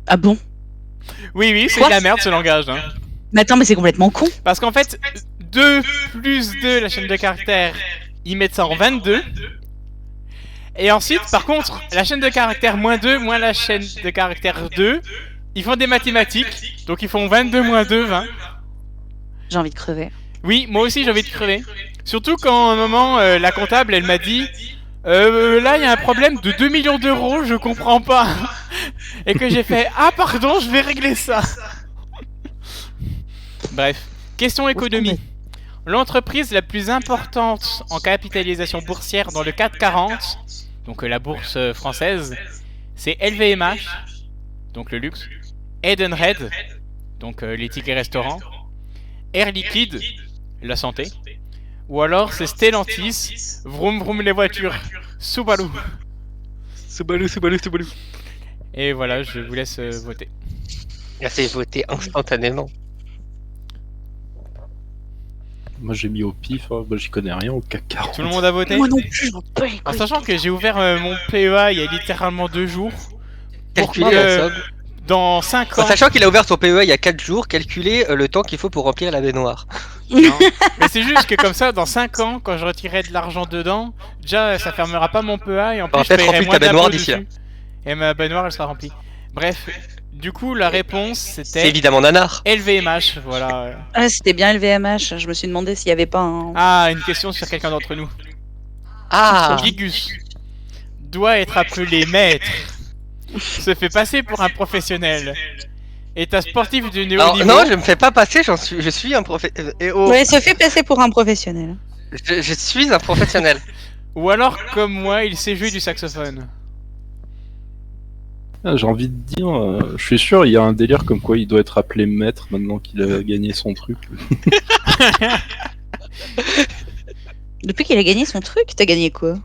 Ah bon? Oui, oui, c'est Quoi de la merde ce langage. Hein. Mais attends, mais c'est complètement con. Parce qu'en fait, 2 plus 2, la chaîne de caractères, ils mettent ça en 22. Et ensuite, par contre, la chaîne de caractères moins 2, moins la chaîne de caractères 2, ils font des mathématiques. Donc ils font 22 moins 2, 20. J'ai envie de crever. Oui, moi aussi j'ai envie de crever. Surtout quand à un moment, la comptable, elle m'a dit là, il y a un problème de 2 millions d'euros, je comprends pas. Et que j'ai fait ah, pardon, je vais régler ça. Bref, question économie. L'entreprise la plus importante en capitalisation boursière dans le CAC 40, donc la bourse française, c'est LVMH, donc le luxe, Edenred, donc les tickets restaurants, Air Liquide, la santé, ou alors c'est Stellantis, vroom vroom les voitures, Subaru. Subaru. Et voilà, je vous laisse voter. Il a fait voter instantanément. Moi j'ai mis au pif, hein. Moi j'y connais rien au CAC 40. Tout le monde a voté? Moi non plus, je m'en bats les En couilles. sachant que j'ai ouvert mon PEA il y a littéralement 2 jours. Calculer que- la somme. Dans 5 ans... En sachant qu'il a ouvert son PEA il y a 4 jours, calculer le temps qu'il faut pour remplir la baignoire. Non. Mais c'est juste que comme ça, dans 5 ans, quand je retirerai de l'argent dedans, déjà ça fermera pas mon PEA et en plus T'auras je peut-être paierai rempli moins ta baignoire d'impôts d'ici là. dessus. Et ma baignoire elle sera remplie. Bref, Du coup, la réponse C'est c'était évidemment Nanar. LVMH, voilà. Ah, c'était bien le VMH. Je me suis demandé s'il y avait pas un. Ah, une question sur quelqu'un d'entre nous. Ah Gigus doit être appelé maître, se fait passer pour un professionnel, est un sportif de haut Alors, niveau. non, je me fais pas passer, je suis un professionnel. Ouais, se fait passer pour un professionnel. Je suis un professionnel. Ou alors, comme moi, il sait jouer du saxophone. Ah, j'ai envie de dire, je suis sûr, il y a un délire comme quoi il doit être appelé maître maintenant qu'il a gagné son truc. Depuis qu'il a gagné son truc, t'as gagné quoi?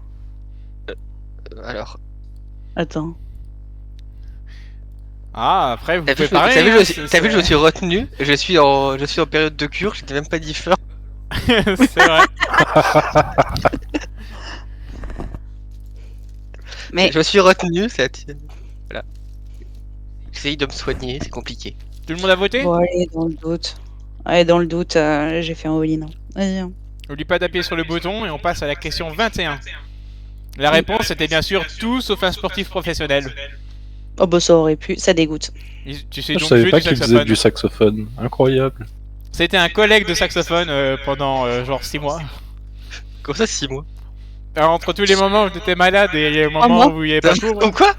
Alors, Attends. Ah, après, vous t'as pouvez vu, parler. t'as vu, hein, t'as vu, je me suis retenu. Je suis en période de cure. J'étais même pas diffère. C'est vrai. Mais Je me suis retenu. Voilà. J'essaye de me soigner. C'est compliqué. Tout le monde a voté? bon, allez, dans le doute. Allez, dans le doute, j'ai fait un all-in. Vas-y. Hein. N'oublie pas d'appuyer sur le bouton et on passe à la question 21. La réponse était bien sûr tout sauf un sportif professionnel. Oh bah ça aurait pu, ça dégoûte. Tu sais Je donc savais jouer pas du qu'il faisait saxophone. du saxophone. Incroyable. C'était un collègue de saxophone pendant genre 6 mois. Comme ça, 6 mois. Alors, entre tous les moments où tu étais malade et les mois moments où il n'y avait pas cours. Comme quoi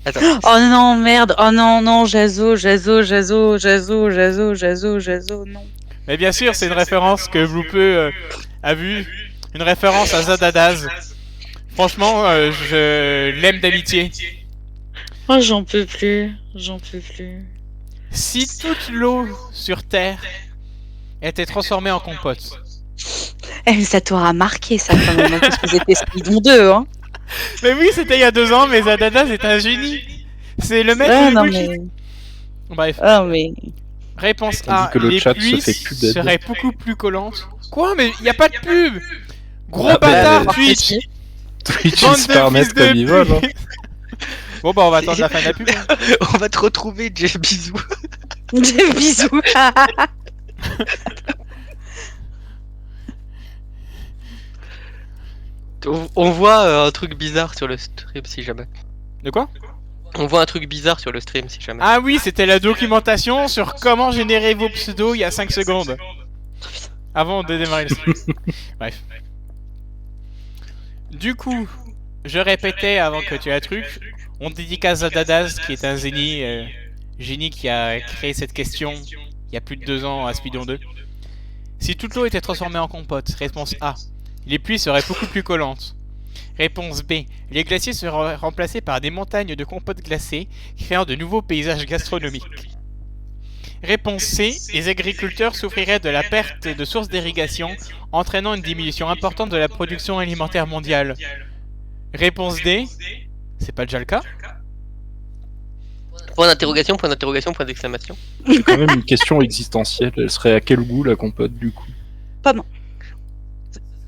Attends. Oh non, merde. Oh non, non, Jazo, non. Mais bien sûr, c'est une référence que Bloopeux a vue. Une référence à Zadadaz. Franchement, je l'aime d'amitié. Oh, j'en peux plus. Si toute l'eau sur Terre était transformée en compote. Eh, mais ça t'aura marqué, ça, quand même, hein, parce que c'était Speedon 2, hein. Mais oui, c'était il y a 2 ans, mais Zadadaz est un génie. C'est le maître Ouais, du non, bullshit. mais... Bref, Ah, mais... réponse On dit A. que le Les chat se pluies fait plus d'aide. seraient beaucoup plus collantes. Quoi? Mais il n'y a pas de pub. Gros Ah, bâtard, bah, Twitch. Twitch, Bande ils se de permettent fils de comme ils veulent. Hein. pute. Bon bah on va attendre la fin de la pub. On va te retrouver, Jeff. Bisous. Bisous. On voit un truc bizarre sur le stream si jamais. De quoi? On voit un truc bizarre sur le stream si jamais. Ah oui, c'était la documentation sur comment générer vos pseudos il y a 5 secondes. Avant de démarrer le stream. Bref. Du coup, je répétais avant que tu aies un truc, on dédicace à Dadaz qui est un génie qui a créé cette question il y a plus de 2 ans à Speedon 2. Si toute l'eau était transformée en compote, réponse A, les pluies seraient beaucoup plus collantes. Réponse B, les glaciers seraient remplacés par des montagnes de compote glacée, créant de nouveaux paysages gastronomiques. Réponse C, les agriculteurs souffriraient de la perte de sources d'irrigation, entraînant une diminution importante de la production alimentaire mondiale. Réponse D, c'est pas déjà le cas? Point d'interrogation, point d'interrogation, point d'exclamation. J'ai quand même une question existentielle. Elle serait à quel goût la compote du coup?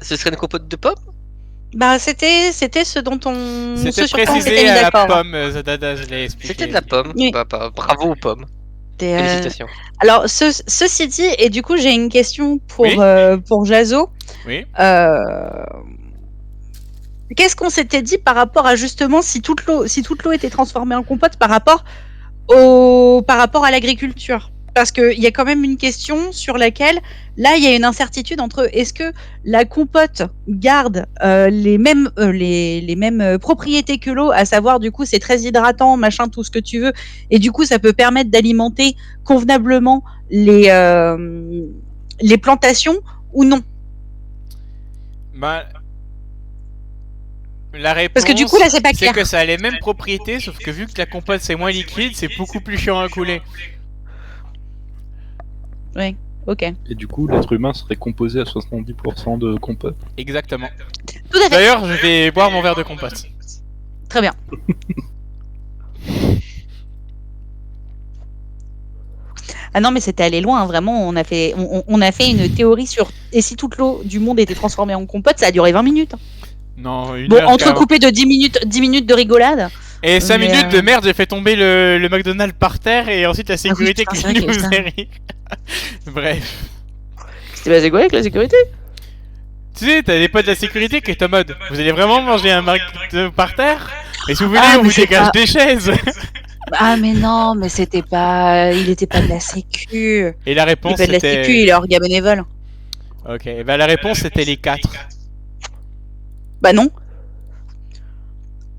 Ce serait une compote de pommes? Bah, c'était ce dont on... C'était ce sur quoi on s'était précisé mis à la d'accord. pomme, Zadada, je l'ai expliqué. C'était de la pomme. Oui. Bah, bravo aux pommes. C'était, Félicitations. Alors, ceci dit, et du coup, j'ai une question pour, Oui. pour Jazo. Oui. Qu'est-ce qu'on s'était dit par rapport à justement si toute l'eau était transformée en compote par rapport à l'agriculture? Parce qu'il y a quand même une question sur laquelle, là, il y a une incertitude entre est-ce que la compote garde les mêmes propriétés que l'eau, à savoir, du coup, c'est très hydratant, machin, tout ce que tu veux, et du coup, ça peut permettre d'alimenter convenablement les plantations, ou non? Bah, la réponse, Parce que du coup, là, c'est pas c'est clair. que ça a les mêmes propriétés, sauf que vu que la compote c'est moins liquide, c'est beaucoup plus chiant à couler. Oui, ok. Et du coup, l'être humain serait composé à 70% de compote. Exactement. Tout à fait. D'ailleurs, je vais boire mon verre de compote. Très bien. Ah non, mais c'était allé loin, hein, vraiment. On a fait une théorie sur et si toute l'eau du monde était transformée en compote, ça a duré 20 minutes. Non, une Bon, heure, carrément. entrecoupé de 10 minutes de rigolade. Et 5 mais, minutes de merde, j'ai fait tomber le McDonald's par terre et ensuite la sécurité putain, qui c'est vrai nous qu'il y a faisait rire. Bref. C'était basé quoi avec la sécurité? Tu sais, t'as des potes de la sécurité qui est en mode vous allez vraiment manger un McDo par terre? Et si vous voulez, Ah, on mais vous c'est dégage pas- des chaises. Ah mais non, mais c'était pas, il était pas de la sécu. Et la Il est réponse pas de la sécu, c'était... il est orga bénévole. Ok, bah la réponse c'était les 4. Bah non,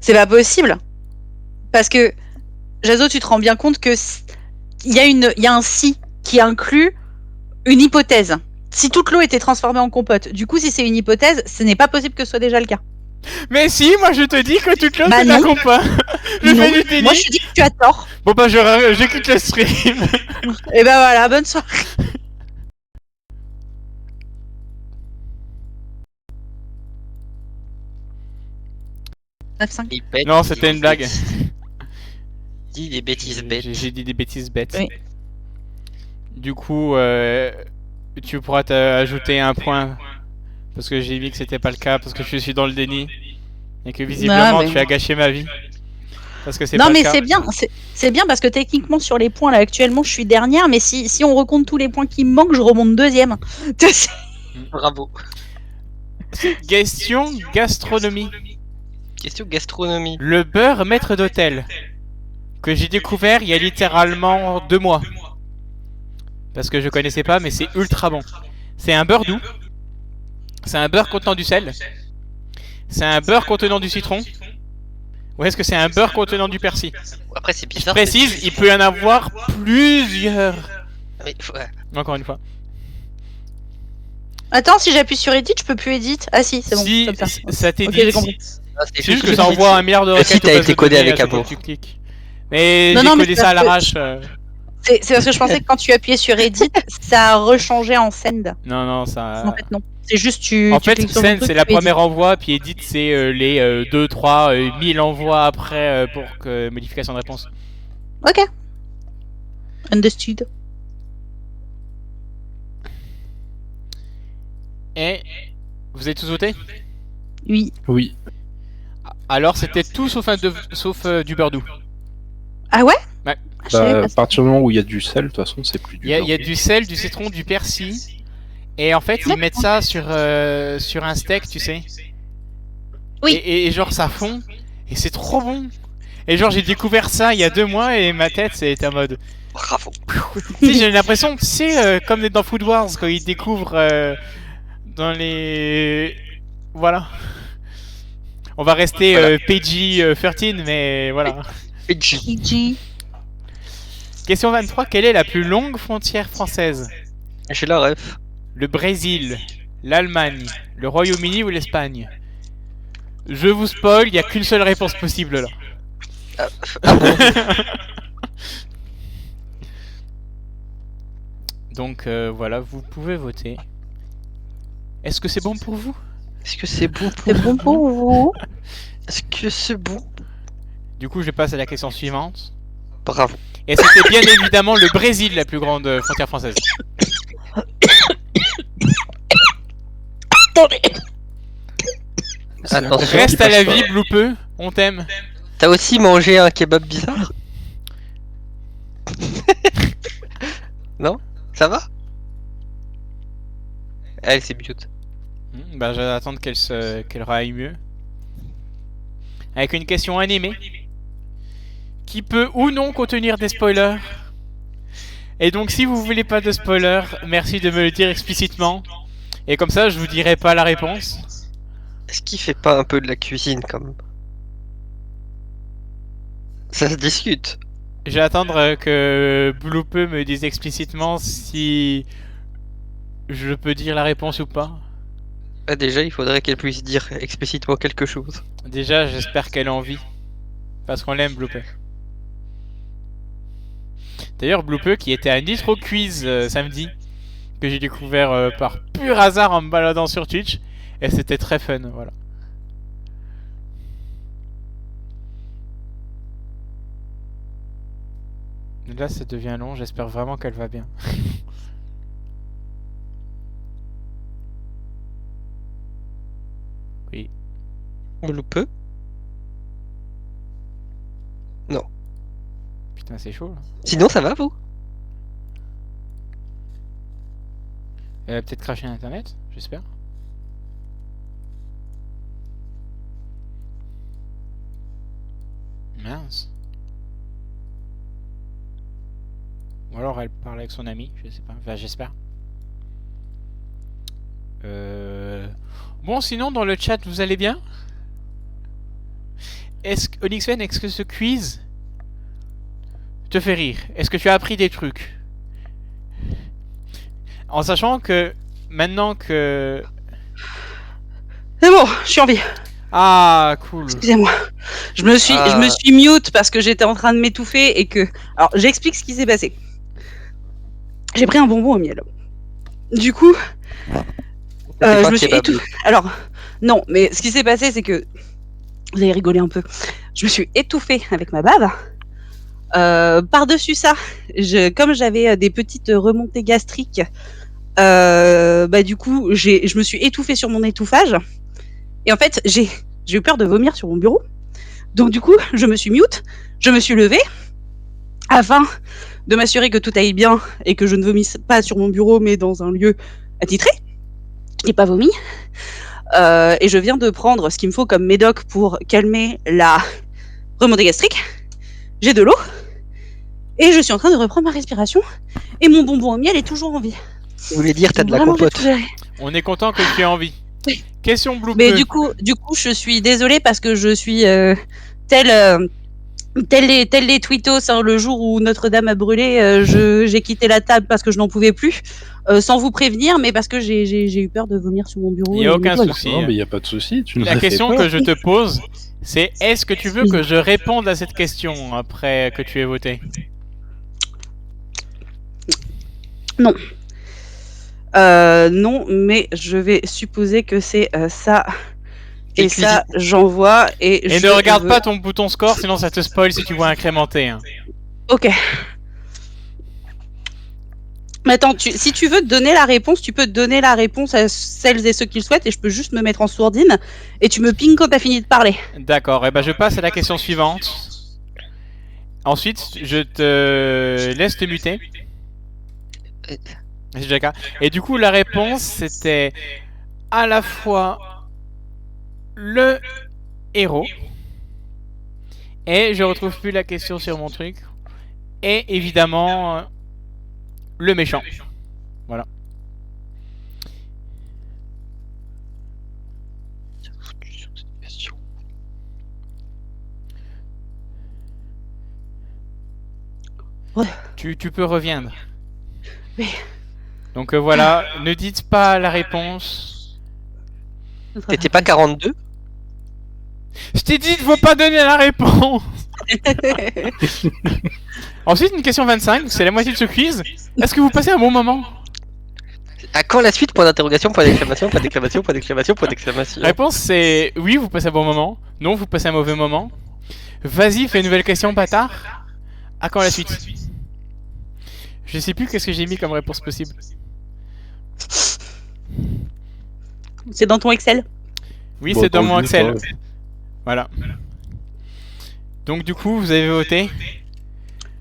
c'est pas possible. Parce que Jazo, tu te rends bien compte que il y a un si qui inclut une hypothèse. Si toute l'eau était transformée en compote, du coup, si c'est une hypothèse, ce n'est pas possible que ce soit déjà le cas. Mais si, moi je te dis que toute l'autre Bah c'est un non. compas. Je Non. fais du déni. Moi, je te dis que tu as tort. Bon bah je quitte le stream. Et ben voilà, bonne soirée. Il bête, Non, il c'était dit une blague. Dis des bêtises bêtes. J'ai dit des bêtises bêtes. Oui. Du coup, tu pourras ajouter un point. Parce que j'ai dit que c'était pas le cas, parce que je suis dans le déni. Et que visiblement mais- tu as gâché ma vie. Parce que c'est Non, pas mais le cas. c'est bien. C'est bien parce que techniquement, sur les points, là, actuellement, je suis dernière. Mais si on recompte tous les points qui me manquent, je remonte deuxième. Bravo. Question gastronomie. Question gastronomie. Le beurre maître d'hôtel. Que j'ai découvert il y a littéralement 2 mois. Parce que je connaissais pas, mais c'est ultra bon. C'est un beurre doux. C'est un beurre contenant du sel. C'est un beurre contenant du citron. Ou est-ce que c'est un beurre contenant du persil? Après, c'est Je bizarre. précise, il peut y en avoir plusieurs. Mais, ouais. Encore une fois. Attends, si j'appuie sur edit, je peux plus edit. Ah si, c'est bon. Si comme ça. ça t'est Ok, dit, j'ai compris. Ah, c'était c'est juste que ça envoie un milliard de Le requêtes. site aux a bases été de codé données avec à chaque fois amour. que tu cliques. Mais Non, j'ai non, mais codé c'est ça à parce que- l'arrache. C'est parce que je pensais que quand tu appuyais sur edit, ça a rechangé en send. Non, non, ça. En fait, non. C'est juste tu. En tu fait, cliques sur le send truc, c'est la tu edit. première envoi, puis edit c'est les 2, 3, 1000 envois après pour que modification de réponse. Ok. Understood. Et vous avez tous voté? Oui. Oui. Alors c'était tout sauf du beurre doux. Ah ouais? Ouais. Ah, je savais Bah, pas à ça. partir du moment où il y a du sel, de toute façon, c'est plus du Il y a beurre. du sel, du citron, du persil. Et en fait, ils mettent ça sur un steak, tu sais. Oui. Et genre ça fond. Et c'est trop bon. Et genre j'ai découvert ça il y a 2 mois et ma tête c'était en mode. Bravo. Tu sais, j'ai l'impression que c'est comme dans Food Wars quand ils découvrent dans les. Voilà. On va rester Voilà. PG-13, mais voilà. PG. Question 23. Quelle est la plus longue frontière française? J'ai la ref. Le Brésil, l'Allemagne, le Royaume-Uni ou l'Espagne? Je vous spoil, il n'y a qu'une seule réponse possible là. Ah bon. Donc voilà, vous pouvez voter. Est-ce que c'est bon pour vous? Est-ce que c'est bon C'est bon pour vous? Est-ce que c'est bon? Du coup, je passe à la question suivante. Bravo. Et c'était bien évidemment le Brésil, la plus grande frontière française. Attention. Reste à la vie, Bloupeux, on t'aime. T'as aussi mangé un kebab bizarre? Non? Ça va? Elle c'est mute. Bah, j'attends attendre qu'elle raille mieux. Avec une question animée. Qui peut ou non contenir des spoilers. Et donc, si vous voulez pas de spoilers, merci de me le dire explicitement. Et comme ça, je vous dirai pas la réponse. Est-ce qu'il fait pas un peu de la cuisine quand même? Ça se discute. Je vais attendre que Bloupeux me dise explicitement si je peux dire la réponse ou pas. Ah, déjà, il faudrait qu'elle puisse dire explicitement quelque chose. Déjà, j'espère qu'elle a envie. Parce qu'on l'aime, Bloupeux. D'ailleurs, Bloupeux qui était à Nitro Quiz samedi, que j'ai découvert par pur hasard en me baladant sur Twitch, et c'était très fun, voilà. Là, ça devient long, j'espère vraiment qu'elle va bien. Oui. Le peut? Putain, c'est chaud, là. Sinon, ça va vous? Elle a peut-être craché internet, j'espère. Mince. Ou alors elle parle avec son ami, je sais pas. Enfin, j'espère. Bon, sinon, dans le chat, vous allez bien? Onyxven, est-ce que ce quiz te fait rire? Est-ce que tu as appris des trucs? En sachant que maintenant que... C'est bon, je suis en vie. Ah, cool. Excusez-moi. Je me suis mute parce que j'étais en train de m'étouffer et que... Alors, j'explique ce qui s'est passé. J'ai pris un bonbon au miel. Du coup, je me suis étouffée. Alors, non, mais ce qui s'est passé, c'est que... Vous allez rigoler un peu. Je me suis étouffée avec ma bave. Par-dessus ça, comme j'avais des petites remontées gastriques, du coup, je me suis étouffée sur mon étouffage. Et en fait, j'ai eu peur de vomir sur mon bureau. Donc du coup, je me suis mute, je me suis levée, afin de m'assurer que tout aille bien et que je ne vomisse pas sur mon bureau, mais dans un lieu attitré. Je n'ai pas vomi. Et je viens de prendre ce qu'il me faut comme médoc pour calmer la remontée gastrique. J'ai de l'eau. Et je suis en train de reprendre ma respiration. Et mon bonbon au miel est toujours en vie. Vous voulez dire t'as de la Vraiment, j'ai compote. tout géré. On est content que tu aies envie. Question Blue. Mais du coup, je suis désolée parce que je suis tel les tweetos, hein, le jour où Notre-Dame a brûlé, j'ai quitté la table parce que je n'en pouvais plus, sans vous prévenir, mais parce que j'ai eu peur de vomir sur mon bureau. Il n'y a aucun voilà. souci. Non, mais il n'y a pas de souci. Tu nous La as fait question peur. que je te pose, c'est est-ce que tu veux que je réponde à cette question après que tu aies voté? Non. Non, mais je vais supposer que c'est ça. Et ça, j'envoie et Et ne regarde pas ton bouton score, sinon ça te spoil si tu vois incrémenté. Hein. Ok. Mais attends, si tu veux te donner la réponse, tu peux te donner la réponse à celles et ceux qui le souhaitent et je peux juste me mettre en sourdine et tu me pinges quand t'as fini de parler. D'accord, et ben je passe à la question suivante. Ensuite, je te laisse te muter. Et du coup, la réponse, c'était à la fois le héros, et je retrouve plus la question sur mon truc, et évidemment le méchant. Voilà. Ouais. Tu peux reviendre. Oui. Donc voilà, ne dites pas la réponse. T'étais pas 42? Je t'ai dit, il ne faut pas donner la réponse. Ensuite, une question 25, c'est la moitié de ce quiz. Est-ce que vous passez un bon moment? À quand la suite? Point d'interrogation, point d'exclamation, point d'exclamation, point d'exclamation, point d'exclamation. La réponse c'est oui, vous passez un bon moment. Non, vous passez un mauvais moment. Vas-y, fais une nouvelle question, bâtard. À quand la suite? Je sais plus qu'est-ce que j'ai mis comme réponse possible. C'est dans ton Excel? Oui, Bon, c'est dans mon attends, Excel. juste, Voilà. Donc du coup, vous avez voté?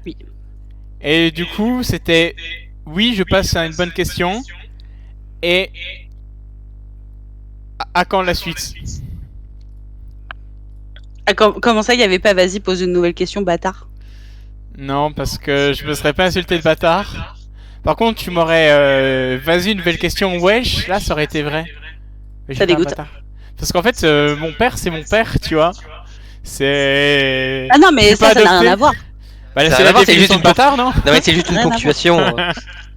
Oui. Et du coup, c'était oui, je passe à une bonne question. Et à quand la suite? Ah, comment ça, il n'y avait pas vas-y, pose une nouvelle question, bâtard? Non, parce que je me serais pas insulté de bâtard. Par contre, tu m'aurais vas-y, une nouvelle question, wesh, là ça aurait été vrai. Mais Ça j'ai pas un dégoûte. bâtard. Parce qu'en fait, mon père, c'est mon père, tu vois. C'est. Ah non, Je mais suis pas ça n'a rien adopté. à voir. Bah, Ça c'est a la à voir, c'est définition juste de une bâtard, non? Non mais c'est juste une Rien à ponctuation.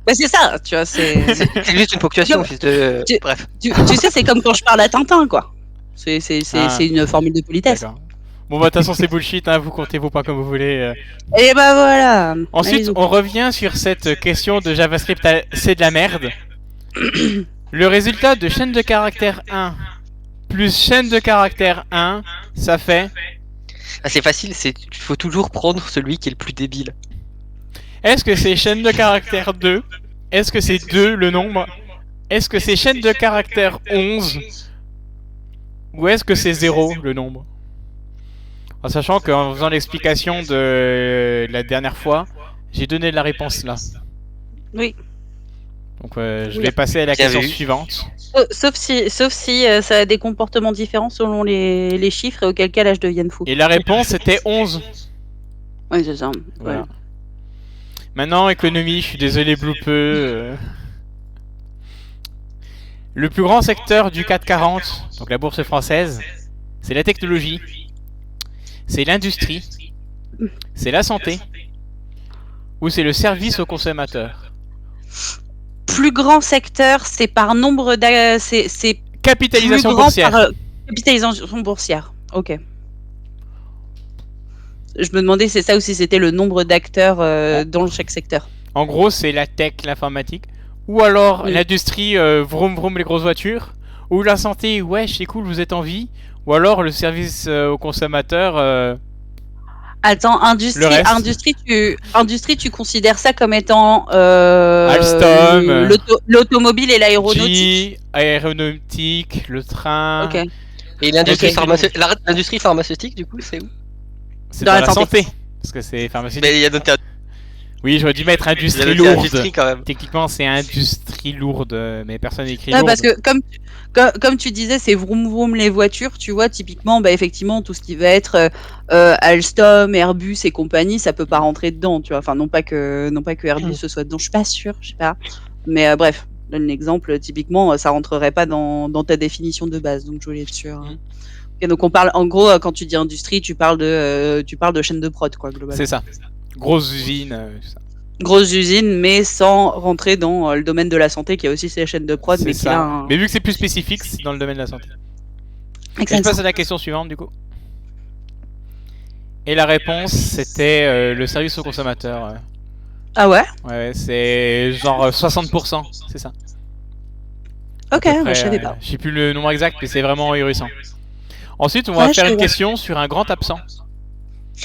Bah, c'est ça, tu vois, c'est... C'est juste une ponctuation, fils de... Bref. tu sais, c'est comme quand je parle à Tintin, quoi. C'est une formule de politesse. D'accord. Bon, bah, de toute façon, c'est bullshit, hein, vous comptez vos points comme vous voulez. Et bah voilà. Ensuite, Allez-y. on revient sur cette question de JavaScript, c'est de la merde. Le résultat de chaîne de caractère 1 plus chaîne de caractère 1, ça fait... Ah, c'est facile, il faut toujours prendre celui qui est le plus débile. Est-ce que c'est chaîne de caractère 2? Est-ce que c'est 2 le nombre? Est-ce que c'est chaîne de caractère 11? Ou est-ce que c'est 0 le nombre? En sachant qu'en faisant l'explication de la dernière fois, j'ai donné la réponse là. Oui. Donc je vais passer à la Bien question vu. suivante. Sauf si ça a des comportements différents selon les chiffres et auquel cas là je devienne fou. Et la réponse était 11. Oui, c'est ça. Voilà. Ouais. Maintenant, économie, je suis désolé, Bloopeux. Le plus grand secteur du CAC 40, donc la bourse française, c'est la technologie, c'est l'industrie, c'est la santé, ou c'est le service aux consommateurs. Plus grand secteur, c'est par nombre c'est Capitalisation plus grand boursière. par capitalisation boursière. Ok. Je me demandais si c'est ça ou si c'était le nombre d'acteurs dans chaque secteur. En gros, c'est la tech, l'informatique. Ou alors Oui. l'industrie, vroom vroom les grosses voitures. Ou la santé, ouais, c'est cool, vous êtes en vie. Ou alors le service aux consommateurs. Attends, Le reste. industrie, tu considères ça comme étant Alstom, l'automobile et l'aéronautique. G, aéronautique, le train. Ok. Et l'industrie Ok. l'industrie pharmaceutique, du coup, c'est où? C'est Dans dans la la santé. santé. Parce que c'est pharmaceutique. Mais il y a noté Oui, j'aurais dû mettre industrie industrie lourde. quand même. Techniquement, c'est industrie lourde, mais personne n'écrit Ouais, lourde. parce que comme tu disais, c'est vroom vroom les voitures, tu vois, typiquement, bah effectivement, tout ce qui va être Alstom, Airbus et compagnie, ça peut pas rentrer dedans, tu vois. Enfin, non pas que Airbus ce soit dedans, je suis pas sûre, je sais pas. Mais bref, je donne l'exemple, typiquement, ça rentrerait pas dans ta définition de base, donc je voulais être sûre. Hein. Ok, donc on parle, en gros, quand tu dis industrie, tu parles de chaîne de prod, quoi, globalement. C'est ça. Grosse usine, tout ça. Grosse usine, mais sans rentrer dans le domaine de la santé, qui a aussi ses chaînes de prod, C'est mais qui a ça. un... Mais vu que c'est plus spécifique, c'est dans le domaine de la santé. Et je Excellent. passe à la question suivante du coup. Et la réponse c'était le service aux consommateurs. Ah ouais? Ouais, c'est genre 60%, c'est ça. Ok, Après, bah, je savais pas. je sais plus le nombre exact, mais c'est vraiment ahurissant. Ensuite, on va Ouais, je faire une sais. question sur un grand absent.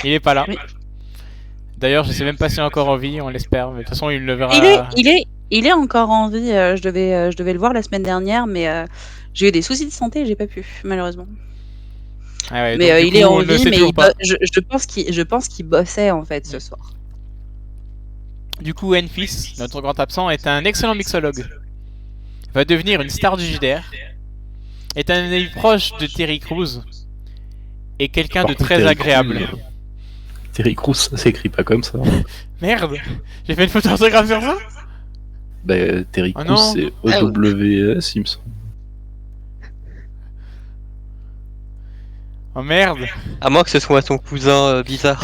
Il est pas là. Oui. D'ailleurs, je sais même pas s'il est encore en vie, on l'espère, mais de toute façon, il le verra. Il est encore en vie. Je devais le voir la semaine dernière, mais j'ai eu des soucis de santé, j'ai pas pu, malheureusement. Ah ouais, Mais donc, du il coup, est on en ne le vie, sait mais toujours pas. je pense qu'il bossait en fait ce soir. Du coup, Enfis, notre grand absent, est un excellent mixologue. Va devenir une star du JDR. Est un ami proche de Terry Crews. Et quelqu'un de Par contre, très Terry agréable. Crews, Terry Crews, ça s'écrit pas comme ça. Merde, j'ai fait une faute d'orthographe sur ça. Bah, Terry Oh Crews, non. c'est EWS, il me semble. Oh merde. À moins que ce soit ton cousin bizarre.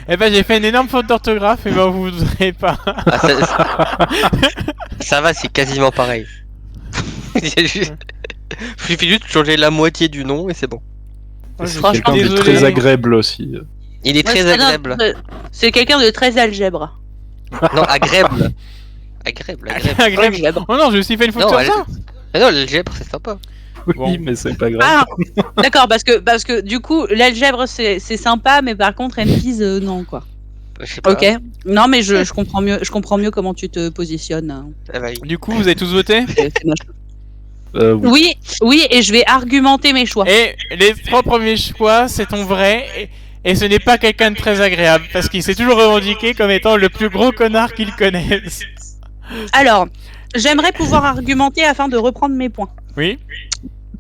Eh ben j'ai fait une énorme faute d'orthographe et ben vous voudrez pas. Ah, ça va, c'est quasiment pareil. Il suffit juste de changer la moitié du nom et c'est bon. Oh, je C'est suis quelqu'un de désolé. très agréable aussi. Il est Ouais, très c'est agréable. C'est quelqu'un de très algèbre. Non, agréable. Agréable. Agréable. Oh non, j'ai aussi fait une faute Non, sur elle- ça. Mais non, l'algèbre c'est sympa. Oui, Bon. mais c'est pas grave. Ah, d'accord, parce que du coup, l'algèbre c'est sympa, mais par contre, MPs, non quoi. Je sais pas. Ok. Non, mais je comprends mieux comment tu te positionnes. Hein. Ah bah oui. Du coup, vous avez tous voté. C'est moche. Oui. Oui, et je vais argumenter mes choix. Et les 3 premiers choix, c'est ton vrai. Et ce n'est pas quelqu'un de très agréable. Parce qu'il s'est toujours revendiqué comme étant le plus gros connard qu'il connaisse. Alors, j'aimerais pouvoir argumenter afin de reprendre mes points. Oui.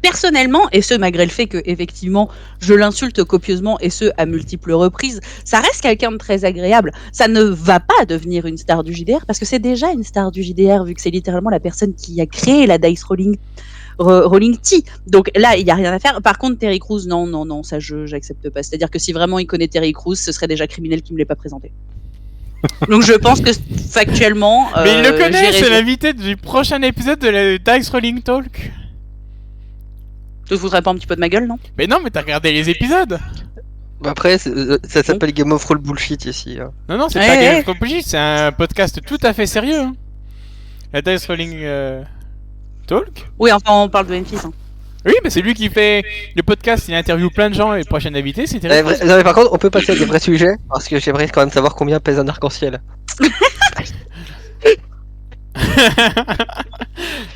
Personnellement, et ce malgré le fait que effectivement je l'insulte copieusement et ce à multiples reprises, ça reste quelqu'un de très agréable. Ça ne va pas devenir une star du JDR parce que c'est déjà une star du JDR vu que c'est littéralement la personne qui a créé la Dice Rolling Tea. Donc là, il n'y a rien à faire. Par contre, Terry Crews, non, ça j'accepte pas. C'est-à-dire que si vraiment il connaît Terry Crews, ce serait déjà criminel qu'il me l'ait pas présenté. Donc je pense que factuellement, Mais il le connaît, j'ai c'est raison. l'invité du prochain épisode de la Dice Rolling Talk. Tu te foutrais pas un petit peu de ma gueule, non? Mais non, mais t'as regardé les épisodes. Bah après, ça s'appelle Game of Roll Bullshit ici. Hein. Non, c'est Ouais, pas Game ouais. of Thrones Bullshit, c'est un podcast tout à fait sérieux. Hein. La Dice Rolling Talk. Oui, enfin on parle de Memphis. Hein. Oui, mais c'est lui qui fait le podcast, il interviewe plein de gens et le prochain invité, c'est Terry Crews. Non mais par contre, on peut passer à des vrais sujets parce que j'aimerais quand même savoir combien pèse un arc-en-ciel.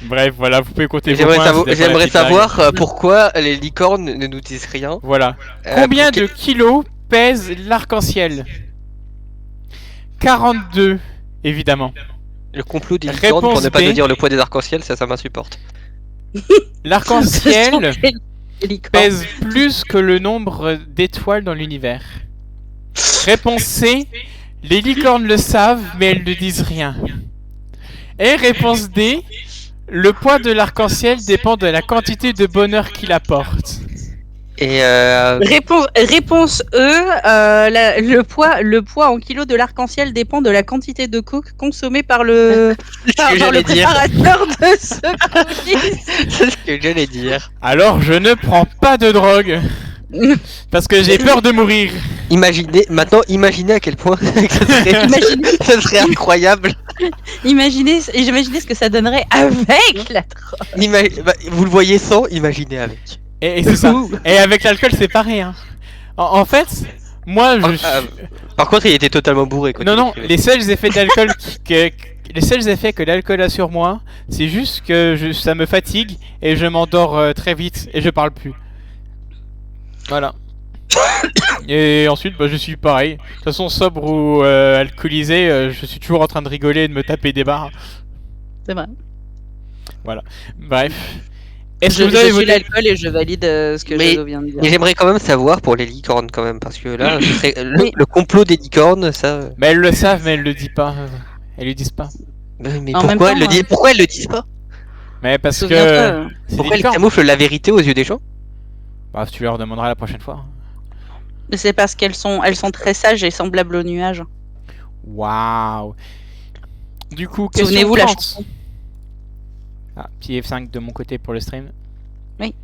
Bref, voilà, vous pouvez compter vos points. c'était pas la J'aimerais petite blague. savoir pourquoi les licornes ne nous disent rien. Voilà. Euh, Combien pour de kilos pèse l'arc-en-ciel 42, évidemment. Le complot des licornes pour Réponse ne pas B. te dire le poids des arcs-en-ciel, ça m'insupporte. L'arc-en-ciel Licorne. pèse plus que le nombre d'étoiles dans l'univers. Réponse C. Les licornes le savent, mais elles ne disent rien. Et réponse D. Le poids de l'arc-en-ciel dépend de la quantité de bonheur qu'il apporte. Et Réponse E, le poids en kilos de l'arc-en-ciel dépend de la quantité de coke consommée par le, par le j'allais dire. préparateur de ce quiz. C'est ce que j'allais dire. Alors je ne prends pas de drogue. Parce que j'ai peur de mourir. Imaginez à quel point ça serait incroyable. Imaginez ce que ça donnerait avec la drogue. Vous le voyez sans, imaginez avec. Et c'est ça. Et avec l'alcool, c'est pareil. Hein. En fait, moi, Par contre, il était totalement bourré. Quand non, les seuls effets d'alcool les seuls effets que l'alcool a sur moi, c'est juste que ça me fatigue et je m'endors très vite et je parle plus. Voilà. Et ensuite, je suis pareil. De toute façon, sobre ou alcoolisé, je suis toujours en train de rigoler et de me taper des barres. C'est vrai. Voilà. Bref. Est-ce Je que vous avez suis voté l'alcool et je valide ce que Mais- Jado vient de dire. Mais j'aimerais quand même savoir pour les licornes quand même, parce que là, ce serait le complot des licornes, ça. Mais elles le savent, mais elles le disent pas. Elles le disent pas. Mais En même pourquoi temps, elles le disent Pourquoi elles le disent pas Mais parce que Souviens-toi, c'est Pourquoi des elles licornes. camouflent la vérité aux yeux des gens Bah, tu leur demanderas la prochaine fois. c'est parce qu'elles sont très sages et semblables aux nuages. Waouh. Du coup, question Souvenez-vous la 30. chanson. Ah, petit F5 de mon côté pour le stream. Oui.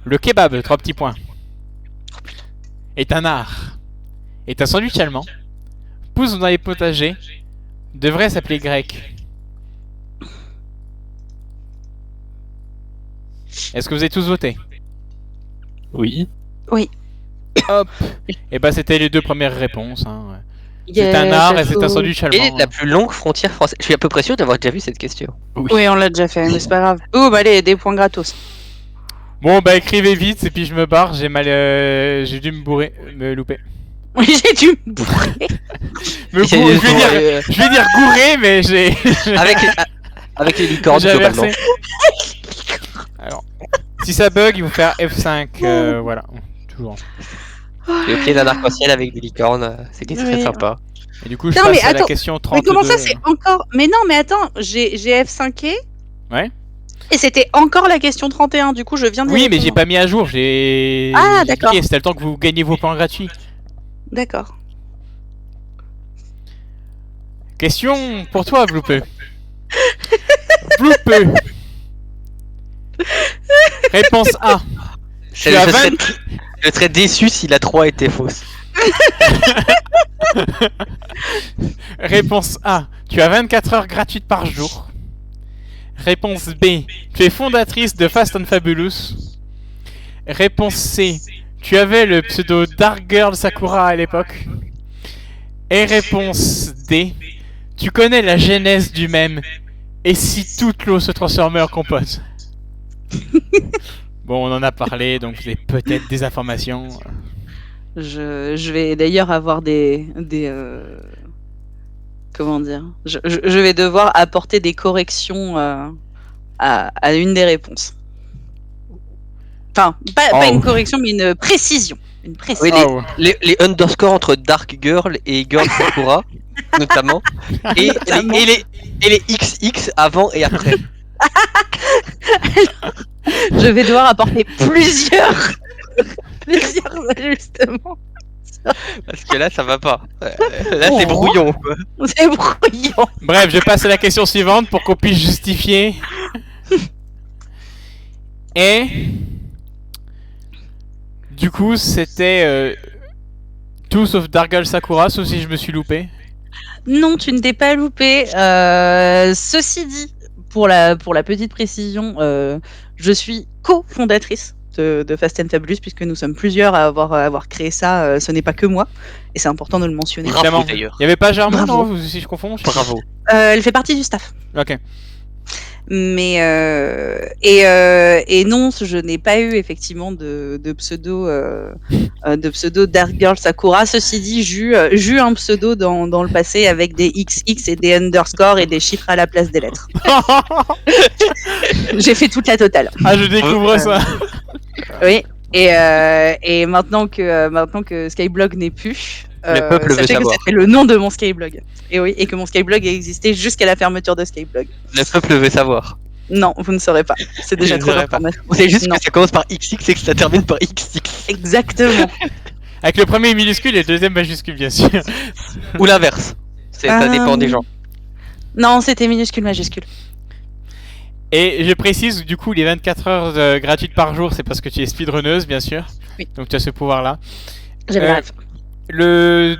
Le kebab, 3 petits points. Est un art. Est un sandwich allemand. Pousse dans les potagers. Devrait s'appeler grec. Est-ce que vous avez tous voté? Oui. Hop. Et bah c'était les deux premières réponses. Hein. C'est un art et c'est un sandwich Quelle allemand. est la plus longue frontière française Je suis à peu près sûr d'avoir déjà vu cette question. Oui, on l'a déjà fait, mais c'est pas grave. Oh, bah allez, des points gratos. Bon bah écrivez vite et puis je me barre. J'ai dû me louper. Oui, j'ai dû me bourrer. Je vais dire gouré, mais j'ai. Avec les licornes, J'ai globalement. inversé. Alors, si ça bug, il faut faire F5. Voilà, toujours. Le pied d'un arc-en-ciel avec des licornes, c'est très Oui. sympa. Et du coup, je Non, passe mais à la attends, question 32. Mais comment ça, c'est encore. Mais non, mais attends, j'ai F5e. Ouais. Et c'était encore la question 31, du coup, je viens de. Oui, mais j'ai pas mis à jour. J'ai. Ah, j'ai d'accord. cliqué, c'était le temps que vous gagnez vos points gratuits. D'accord. Question pour toi, Bloopé. Bloopé. Réponse A. Je Tu as serais- je serais déçu si la 3 était fausse. Réponse A. Tu as 24 heures gratuites par jour. Réponse B. Tu es fondatrice de Fast and Fabulous. Réponse C. Tu avais le pseudo Dark Girl Sakura à l'époque. Et réponse D. Tu connais la genèse du mème. Et si toute l'eau se transformait en compote? Bon, on en a parlé, donc vous avez peut-être des informations. Je vais d'ailleurs avoir des comment dire, je vais devoir apporter des corrections à une des réponses. Enfin, pas Oh. une correction, mais une précision. Une précision. Oui, Oh. les underscores entre Dark Girl et Girl Sakura, notamment. Et les XX avant et après. Je vais devoir apporter plusieurs ajustements. Parce que là, ça va pas. Là, c'est Oh. brouillon, quoi. C'est brouillon. Bref, je passe à la question suivante pour qu'on puisse justifier. Et du coup, c'était tout sauf Dark Girl Sakura, sauf si je me suis loupé. Non, tu ne t'es pas loupé. Ceci dit, pour la petite précision, je suis co-fondatrice de Fast and Fabulous, puisque nous sommes plusieurs à avoir créé ça. Ce n'est pas que moi, et c'est important de le mentionner. Bravo, Évidemment. d'ailleurs. Il y avait pas Germain, Bravo. non, si je confonds. Bravo. Elle fait partie du staff. Ok. Mais et non, je n'ai pas eu effectivement de pseudo Dark Girl Sakura. Ceci dit, j'ai eu un pseudo dans le passé avec des XX et des underscores et des chiffres à la place des lettres. J'ai fait toute la totale. Ah, je découvre ça. Oui. Et maintenant que Skyblock n'est plus, Le peuple veut sachez que savoir. c'était le nom de mon Skyblog. Et oui, et que mon Skyblog a existé jusqu'à la fermeture de Skyblog. Le peuple veut savoir. Non, vous ne saurez pas. C'est déjà Je ne trop saurais pas. d'informations. On sait juste Non. que ça commence par XX et que ça termine par XX. Exactement. Avec le premier minuscule et le deuxième majuscule, bien sûr. Ou l'inverse. Ça dépend des gens. Non, c'était minuscule, majuscule. Et je précise, du coup, les 24 heures gratuites par jour, c'est parce que tu es speedrunneuse, bien sûr. Oui. Donc tu as ce pouvoir-là. J'avais Euh, la ref. Le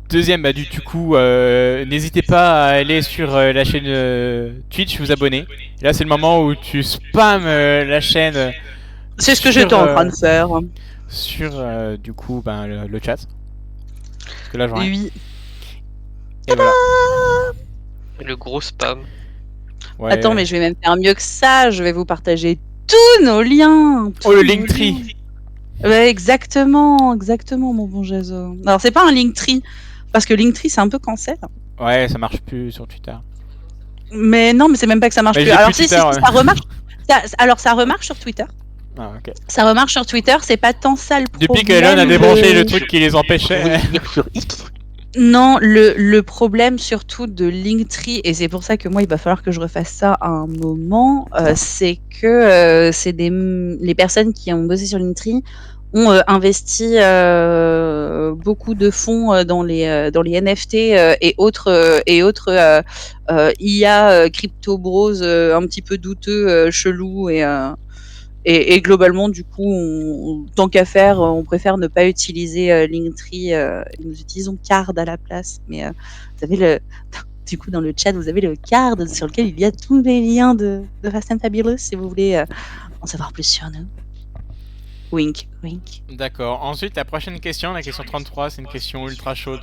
deuxième, du coup, n'hésitez pas à aller sur la chaîne Twitch, vous abonner. Et là, c'est le moment où tu spams la chaîne C'est ce que sur, j'étais en train de faire. sur du coup, le chat. Parce que là, j'en ai. Oui. Et voilà. Le gros spam. Ouais. Attends, mais je vais même faire mieux que ça. Je vais vous partager tous nos liens. Oh, le tous nos Linktree. liens. Ouais, exactement, mon bon Jazo. Alors, c'est pas un Linktree, parce que Linktree, c'est un peu cancel. Ouais, ça marche plus sur Twitter. Mais non, mais c'est même pas que ça marche Mais plus. j'ai Alors, plus si, Twitter, ouais. ça remarche. Alors, ça remarche sur Twitter. Ah, ok. Ça remarche sur Twitter, c'est pas tant ça le problème. Depuis que Elon a débranché de- le truc qui les empêchait. Sur X. Non, le problème surtout de Linktree, et c'est pour ça que moi il va falloir que je refasse ça à un moment, c'est que les personnes qui ont bossé sur Linktree ont investi beaucoup de fonds dans les NFT et autres IA crypto bros un petit peu douteux, chelous et globalement, du coup, tant qu'à faire, on préfère ne pas utiliser Linktree. Nous utilisons Card à la place. Mais vous avez du coup, dans le chat, vous avez le Card sur lequel il y a tous les liens de Fast and Fabulous si vous voulez en savoir plus sur nous. Wink, wink. D'accord. Ensuite, la prochaine question, la question 33, c'est une question ultra chaude.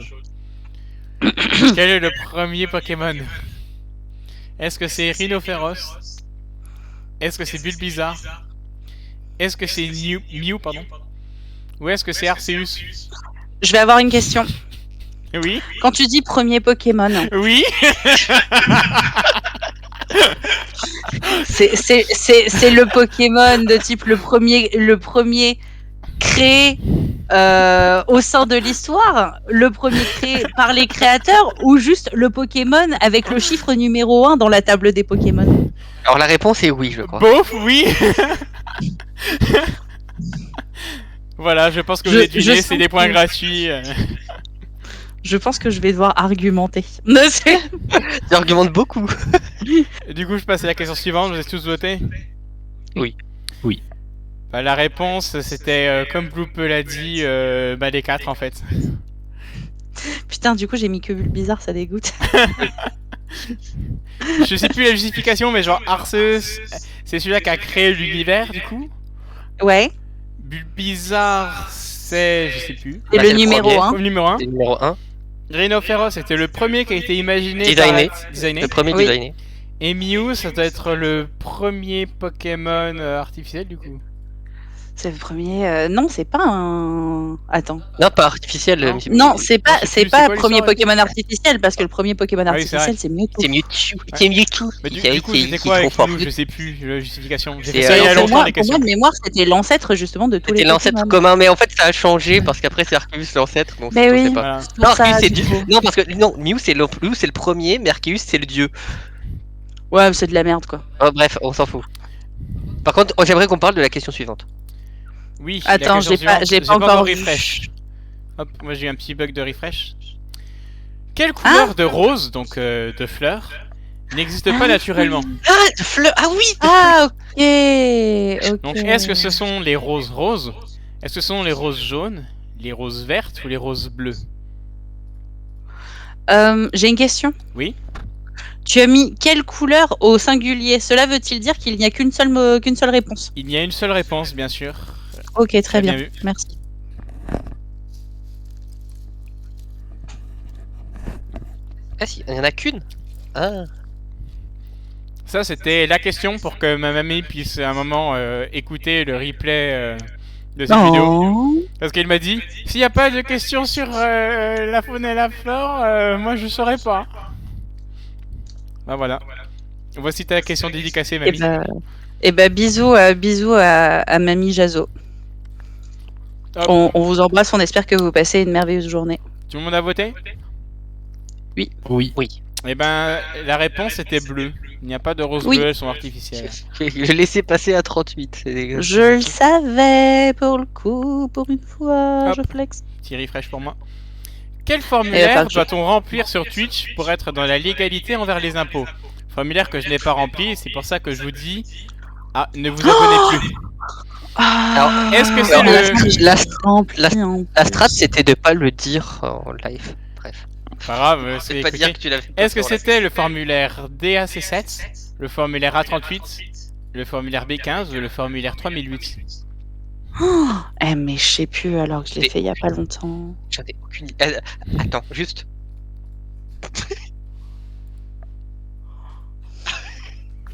Quel est le premier Pokémon? Est-ce que c'est Rhinophéros? Est-ce que c'est Bulbizarre? Est-ce que c'est Mew, pardon? Ou est-ce que c'est Arceus? Je vais avoir une question. Oui? Quand tu dis premier Pokémon, Oui? c'est le Pokémon de type le premier créé au sein de l'histoire, le premier créé par les créateurs, ou juste le Pokémon avec le chiffre numéro 1 dans la table des Pokémon? Alors la réponse est oui, je crois. Bof, oui! Voilà, je pense que vous êtes je deviné, sens c'est des points que- gratuits. Je pense que je vais devoir argumenter. Non, c'est- J'argumente beaucoup. Du coup, je passe à la question suivante, vous êtes tous votés? Oui. Oui. Bah, la réponse, c'était, comme Bloop l'a dit, les 4 en fait. Putain, du coup, j'ai mis que Bulbizarre, ça dégoûte. Je sais plus la justification, mais genre Arceus, c'est celui-là qui a créé l'univers, du coup. Ouais, Bulbizarre, c'est... je sais plus. et Bah, le c'est le numéro premier. 1. Le numéro 1. C'est le numéro 1. Rhinophéros, c'était le premier qui a été imaginé. Designé. Designé. Le premier Oui. designé. Et Mew, ça doit être le premier Pokémon artificiel, du coup. C'est le premier. Non, c'est pas un. Attends. Non, pas artificiel. Non. mais Non, c'est pas, je sais plus, c'est c'est pas quoi le premier l'histoire Pokémon artificiel, parce que le premier Pokémon Ah oui, c'est artificiel, c'est Mewtwo. c'est Mewtwo. C'est Mewtwo. Mais du coup, qui c'était est quoi trop avec fort. Mew? Je sais plus la justification. J'ai C'est, fait ça il y a alors, longtemps, les Pour moi, questions. de mémoire, c'était l'ancêtre justement de tous les C'était l'ancêtre Pokémon. commun, mais en fait ça a changé parce qu'après c'est Arceus l'ancêtre. Donc Mais on oui. sait pas. Voilà. C'est pour Non, ça, Arceus c'est du Dieu. coup. Non, parce que non, Mew c'est le premier, mais Arceus c'est le dieu. Ouais, mais c'est de la merde, quoi. Oh, bref, on s'en fout. Par contre, j'aimerais qu'on parle de la question suivante. Oui, la Attends, question suivante. j'ai pas encore vu. refresh. Hop, moi j'ai eu un petit bug de refresh. Quelle couleur de rose, donc de fleurs, n'existe pas naturellement? Ah, de fleurs. Ah oui. Ah, ok. Donc est-ce que ce sont les roses roses? Est-ce que ce sont les roses jaunes, les roses vertes ou les roses bleues? J'ai une question. Oui. Tu as mis quelle couleur au singulier? Cela veut-il dire qu'il n'y a qu'une seule réponse? Il y a une seule réponse, bien sûr. Ok, très Très bien. bien vu. Merci. Ah si, il y en a qu'une. Ah. Ça, c'était la question pour que ma mamie puisse à un moment écouter le replay de cette vidéo. Parce qu'elle m'a dit, s'il n'y a pas de questions sur la faune et la flore, moi je saurais pas. Bah voilà. Voici ta question dédicacée, mamie. Et bah bisous à Mamie Jazo. Hop. On vous embrasse, on espère que vous passez une merveilleuse journée. Tout le monde a voté? Oui. Oui. Eh ben, la réponse était bleue. Il n'y a pas de roses Oui. bleues, elles sont artificielles. Je laissais passer à 38. C'est dégueu. Je le savais pour le coup, pour une fois, Hop. je flex. Petit refresh pour moi. Quel Et formulaire pas que je- doit-on remplir sur Twitch pour être dans la légalité envers les impôts? Formulaire que je n'ai pas rempli, et c'est pour ça que je vous dis... Ah, ne vous abonnez plus. Ah, est-ce que c'est Alors, le- la la strat, c'était de pas le dire en live. Bref. Pas grave, C'est c'est pas écouté. dire que tu l'avais. Est-ce que c'était le formulaire DAC7, le formulaire A38, le formulaire B15 ou le formulaire 3008? mais je sais plus alors que je l'ai fait il y a pas longtemps. J'en ai aucune idée. Attends, juste.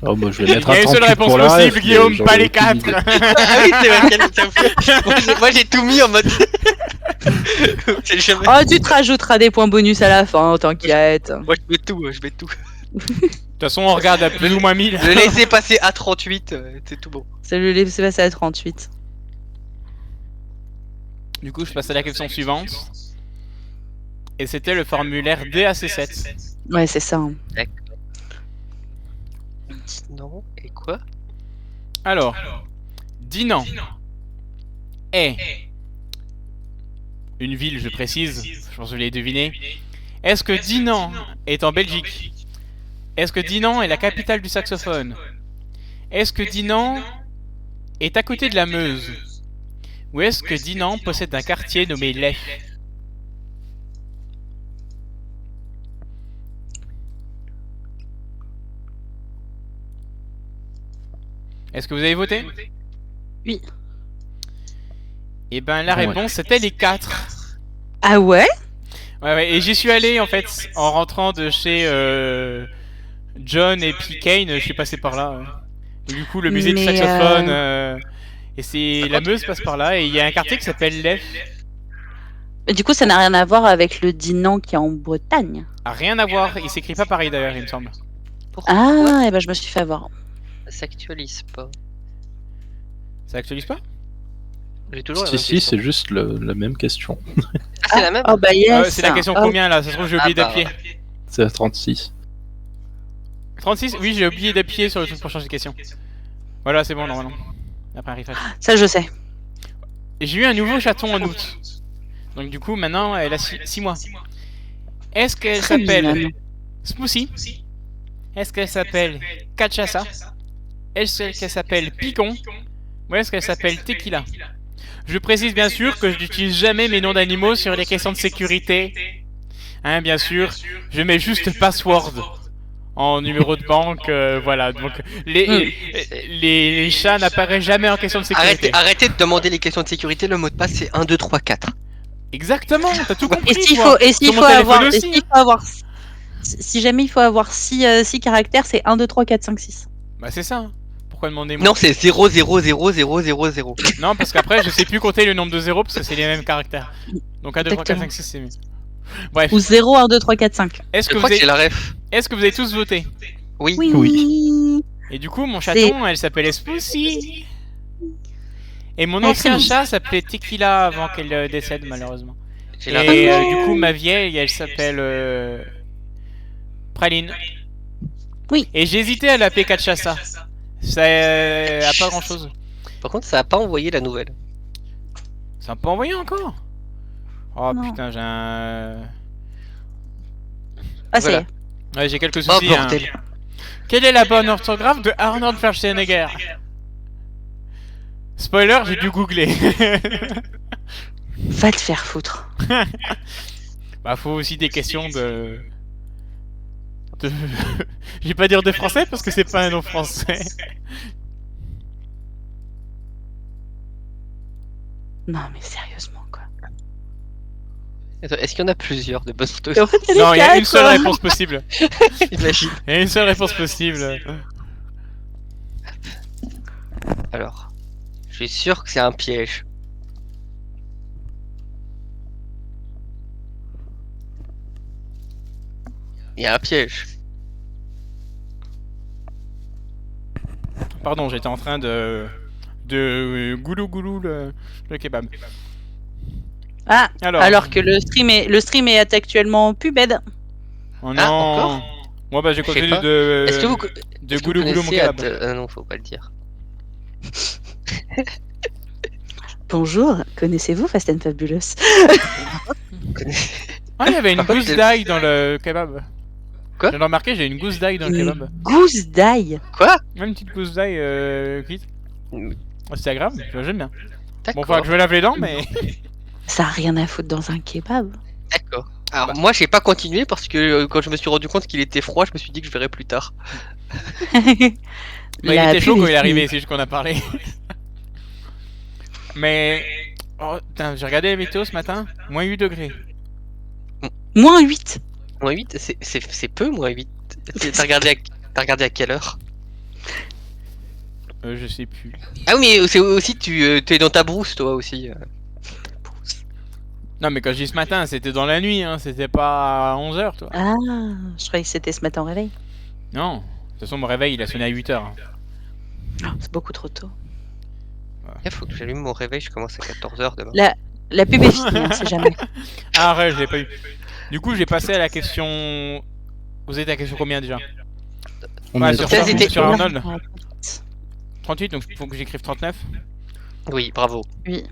Oh, moi, je vais Il y mettre a un une seule 38 réponse pour la possible, ref, Guillaume, j'en pas ai les aucune 4. idée. Ah oui, c'est vrai. Moi, j'ai tout mis en mode. C'est jamais. Oh, tu te rajouteras des points bonus à la fin, t'inquiète. Moi, je mets tout. Je mets tout. De toute façon, on regarde à plus ou moins 1000. Je laissais passer à 38. C'est tout bon. Ça lui laisse passer à 38. Du coup, je passe à la question suivante. Et c'était le formulaire DAC7. Ouais, c'est ça. Hein. Non. Et quoi? Alors, Dinan est une ville, je précise, je pense que vous l'avez deviné. Est-ce que Dinan est en Belgique? Est-ce que Dinan est la capitale du saxophone? Est-ce que Dinan est à côté de la Meuse? Ou est-ce que Dinan possède un quartier nommé Lef? Est-ce que vous avez voté? Oui. Et ben la réponse c'était les 4. Ah ouais? Ouais, et j'y suis allé en fait en rentrant de chez John et puis Kane, je suis passé par là. Ouais. Du coup, le musée du Mais, saxophone, et c'est la Meuse passe par là, et il y a un quartier qui s'appelle Lef. Mais du coup, ça n'a rien à voir avec le Dinan qui est en Bretagne. A rien à voir, il s'écrit pas pareil d'ailleurs, il me semble. Pourquoi Ah, et ben je me suis fait avoir. ça s'actualise pas? Ça actualise pas? J'ai toujours la Si, même si, question. c'est juste la même question. Ah, c'est la même? Oh bah yes. C'est la question Oh, combien là? Ça se trouve j'ai oublié Ah, bah, d'appuyer. C'est à 36. 36? Oui, j'ai oublié d'appuyer sur le truc pour changer de question. Voilà, c'est bon normalement. Après un refresh. ça je sais. Et j'ai eu un nouveau chaton en août. Donc du coup, maintenant, elle a 6 mois. Est-ce qu'elle Très s'appelle mignon. Smoothie? Est-ce qu'elle s'appelle Cachaça? Est-ce qu'elle s'appelle Picon? Ou est-ce qu'elle s'appelle Tequila? Je précise bien sûr que je n'utilise jamais mes noms d'animaux sur les questions de sécurité. Hein, bien sûr, je mets juste password en numéro de banque, voilà. Donc les chats n'apparaissent jamais en question de sécurité. Arrêtez de demander les questions de sécurité, le mot de passe c'est 1, 2, 3, 4. Exactement, t'as tout compris. Et s'il toi. faut, et s'il Sur mon faut téléphone avoir, et aussi, s'il faut avoir, si jamais il faut avoir 6 caractères, c'est 1, 2, 3, 4, 5, 6. Bah c'est ça. Hein. Pourquoi demander moi? Non, c'est 0, 0, 0, 0, 0, 0. Non, parce qu'après je sais plus compter le nombre de zéros parce que c'est les mêmes caractères. Donc 1, 2, 3, 4, 5, 6 c'est mieux. Bref, Ou 0, 1, 2, 3, 4, 5. est-ce Je que, crois vous que c'est avez... la ref. est-ce que vous avez tous voté? Oui. Oui. Et du coup, mon C'est- chaton, elle s'appelait Spoosie. Et mon Ah, ancien c'est chat s'appelait Tequila avant qu'elle décède, malheureusement. J'ai Et la ref. du coup, ma vieille, elle s'appelle Praline. Oui. Et j'ai hésité à l'appeler Cachaça. Ça a pas grand chose. Par contre, ça a pas envoyé la nouvelle. Ça peut envoyer encore? Oh Non. putain, j'ai un. Ah, ça y Voilà. est. Ouais, j'ai quelques Oh soucis. hein. bordel. Quelle est la bonne orthographe de Arnold Schwarzenegger? Spoiler, j'ai dû googler. Va te faire foutre. Bah, faut aussi des questions de. Je vais pas dire de français parce que c'est pas un nom français. Non, mais sérieusement, quoi. Attends, est-ce qu'il y en a plusieurs de bonnes Et en fait, c'est Non, il y a les une seule quatre, réponse possible. Imagine. Il y a une seule réponse possible. Alors, je suis sûr que c'est un piège. Il y a un piège. Pardon, j'étais en train de goulou goulou le kebab. Ah, Alors, alors que le stream est actuellement pubed. oh Ah, non. encore Moi, bah, j'ai Je sais continué pas. de. Est-ce que vous, De est-ce que vous goulou goulou mon connaissez kebab. non, faut pas le dire. Bonjour, connaissez-vous Fast and Fabulous? Ah, il y avait une Par contre, gousse j'ai- d'ail dans le kebab. Quoi? J'ai remarqué, j'ai une gousse d'ail dans le kebab. Gousse d'ail. Quoi? Même une petite gousse d'ail cuite. Oh, c'est agréable, j'aime bien. Bon, D'accord. faudra que je me lave les dents, mais. Ça a rien à foutre dans un kebab. D'accord. Alors moi j'ai pas continué parce que quand je me suis rendu compte qu'il était froid, je me suis dit que je verrais plus tard. Bah, il La était chaud pub quand il est est arrivé, finie. c'est juste qu'on a parlé. Mais. Oh, putain, j'ai regardé la météo ce matin, moins 8 degrés. Moins 8. Moins 8, c'est peu moins 8. T'as regardé à quelle heure? Je sais plus. Ah oui mais c'est aussi tu es dans ta brousse toi aussi. Non, mais quand je dis ce matin, c'était dans la nuit, hein, c'était pas à 11h, toi. Ah, je croyais que c'était ce matin au réveil. Non, de toute façon, mon réveil il a sonné à 8h. Oh, c'est beaucoup trop tôt. Il faut que j'allume mon réveil, je commence à 14h demain. La pub est finie, hein, c'est jamais. Ah, ouais, je l'ai pas eu. Du coup, j'ai passé à la question. Vous êtes à la question combien déjà? On Ouais, est sur, Ça, sur, c'était- sur Arnold. 38, donc faut que j'écrive 39. Oui, bravo. Oui.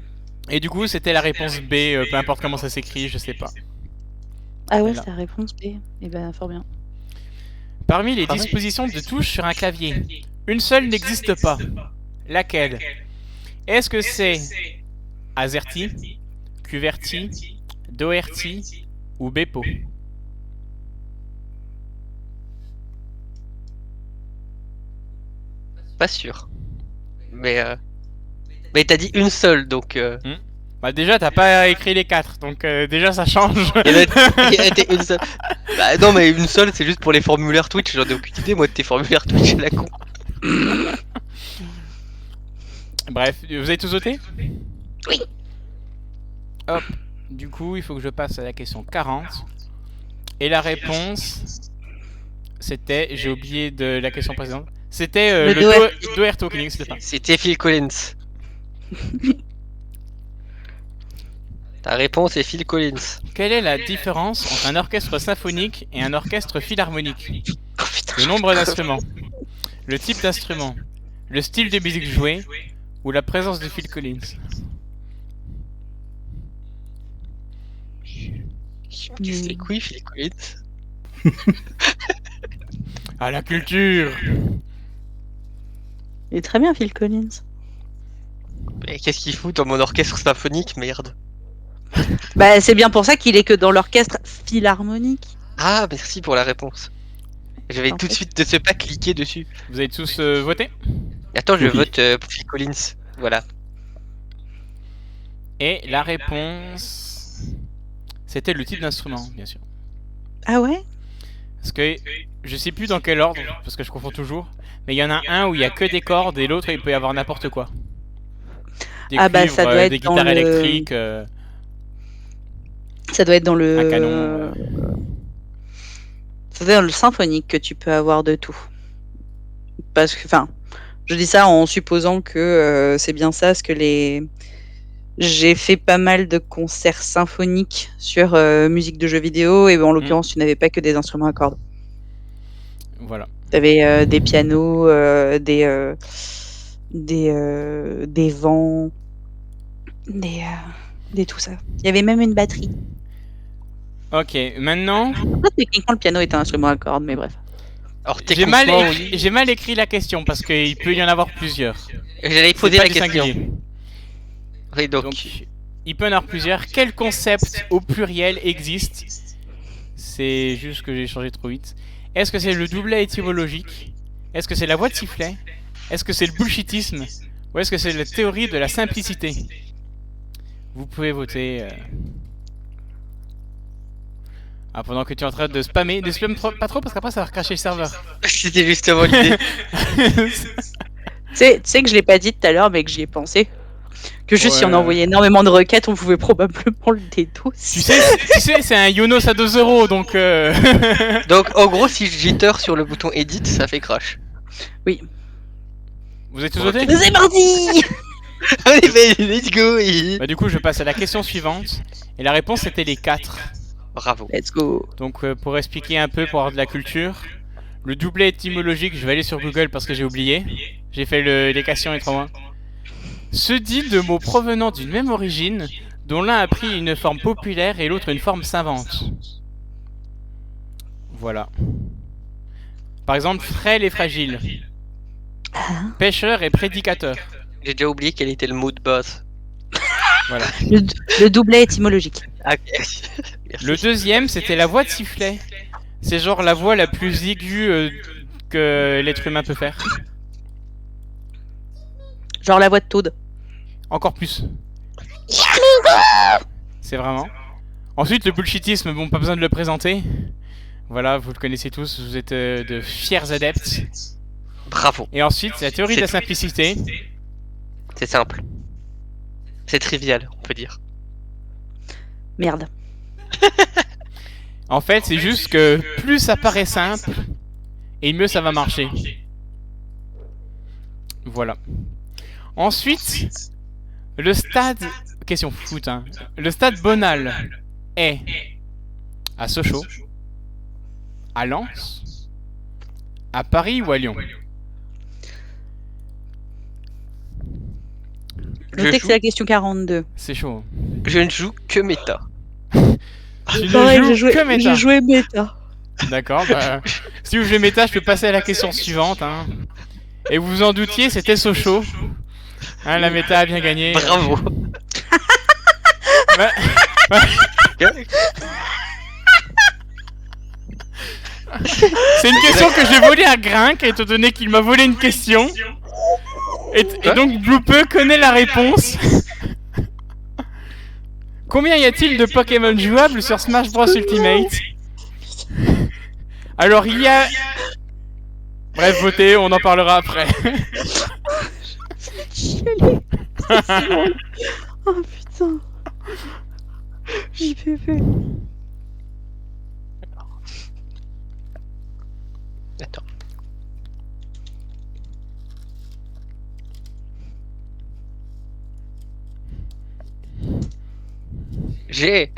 Et du coup, c'était la réponse B, peu importe comment ça s'écrit, je sais pas. Ah ouais, Là. c'est la réponse B. Eh ben, fort bien. Parmi les Pareil. dispositions de touches sur un clavier, une seule n'existe pas. Laquelle? Est-ce que c'est AZERTY, QWERTY, DOERTY ou BEPO? Pas sûr. Mais t'as dit une seule donc Bah déjà, t'as pas écrit les 4, donc déjà ça change. il y en a été une seule. Bah non mais une seule c'est juste pour les formulaires Twitch, j'en ai aucune idée moi de tes formulaires Twitch à la con. Bref, vous avez tous voté? Oui. Hop, du coup, il faut que je passe à la question 40. Et la réponse, c'était, j'ai oublié de la question précédente, c'était Le le Doherty. Doherty Oak, n'existe pas. C'était Phil Collins. Ta réponse est Phil Collins. Quelle est la différence entre un orchestre symphonique et un orchestre philharmonique? Oh putain. Le nombre d'instruments, le type d'instrument, le style de musique joué ou la présence de Phil Collins? C'est quoi Phil Collins? Ah, la culture! Il est très bien, Phil Collins. Mais qu'est-ce qu'il fout dans mon orchestre symphonique, merde? Bah, c'est bien pour ça qu'il est que dans l'orchestre philharmonique. Ah, merci pour la réponse. Je vais En tout de fait. suite ne sais pas cliquer dessus. Vous avez tous voté? Attends, je Oui. vote pour Phil Collins. Voilà. Et la réponse, c'était le type d'instrument, bien sûr. Ah ouais? Parce que je sais plus dans quel ordre, parce que je confonds toujours. Mais il y en a un où il y a que des cordes et l'autre il peut y avoir n'importe quoi. Des Ah bah, cuivres, ça doit être des dans guitares le- électriques, Ça doit être dans le. un canon. Ça doit être dans le symphonique que tu peux avoir de tout. Parce que, enfin, je dis ça en supposant que c'est bien ça, parce que j'ai fait pas mal de concerts symphoniques sur musique de jeux vidéo, et en l'occurrence, tu n'avais pas que des instruments à cordes. Voilà. Tu avais des pianos, des vents, des tout ça. Il y avait même une batterie. Ok, maintenant, Techniquement, le piano est un instrument à cordes, mais bref. Alors j'ai mal, techniquement, écrit, j'ai mal écrit la question parce qu'il peut y en avoir plusieurs. j'allais C'est poser pas la du question. singulier. Oui, donc, Donc, il peut y en avoir plusieurs. Quel concept au pluriel existe? C'est juste que j'ai changé trop vite. Est-ce que c'est le doublet étymologique? Est-ce que c'est la voix de sifflet? Est-ce que c'est le bullshitisme? Ou est-ce que c'est la théorie de la simplicité? Vous pouvez voter. Ah, pendant que tu es en train de spammer. Ne spamme pas trop parce qu'après ça va recracher le serveur. c'était justement l'idée. Tu sais que je l'ai pas dit tout à l'heure, mais que j'y ai pensé. Que juste si on Ouais. envoyait énormément de requêtes, on pouvait probablement le dédoucer. tu sais, c'est un Yonos à 2 euros donc. Donc en gros, si je jitter sur le bouton edit, ça fait crash. Oui. Vous êtes tous votés? C'est parti. Let's go. Bah, du coup, je passe à la question suivante. Et la réponse c'était les 4. Bravo. Let's go. Donc, pour expliquer un peu, pour avoir de la culture, le doublet étymologique, je vais aller sur Google parce que j'ai oublié. J'ai fait les questions et trop loin. Se dit de mots provenant d'une même origine, dont l'un a pris une forme populaire et l'autre une forme savante. Voilà. Par exemple, frêle et fragile. Pêcheur et prédicateur. J'ai déjà oublié quel était le mot de base. Voilà. Le doublet étymologique. Ah, merci. Le deuxième, c'était la voix de sifflet. C'est genre la voix la plus aiguë que l'être humain peut faire. Genre la voix de Toad. Encore plus. C'est vraiment. Ensuite, le bullshitisme, bon, pas besoin de le présenter. Voilà, vous le connaissez tous, vous êtes de fiers adeptes. Bravo. Et ensuite, c'est la théorie de la simplicité. C'est simple. C'est trivial, on peut dire. Merde. En fait, c'est juste que plus ça paraît simple, et mieux ça va marcher. Voilà. Ensuite, le stade... Question foot, hein. Le stade Bonal est à Sochaux, à Lens, à Paris ou à Lyon? Notez que c'est la question 42. C'est chaud. Je ne joue que méta. Tu ne joues que méta. J'ai joué méta. D'accord, bah... si vous jouez méta, je peux passer à la question suivante, hein. Et vous vous en doutiez, c'était Sochaux. Hein, la méta a bien gagné. Bravo. Ouais. C'est une question que j'ai volée à Grinck, étant donné qu'il m'a volé une question. Et donc Bloopeux connaît la réponse. Combien y a-t-il de Pokémon jouables sur Smash Bros Ultimate? Alors il y a... Bref, votez, on en parlera après. Oh putain. JPP. Attends. J'ai.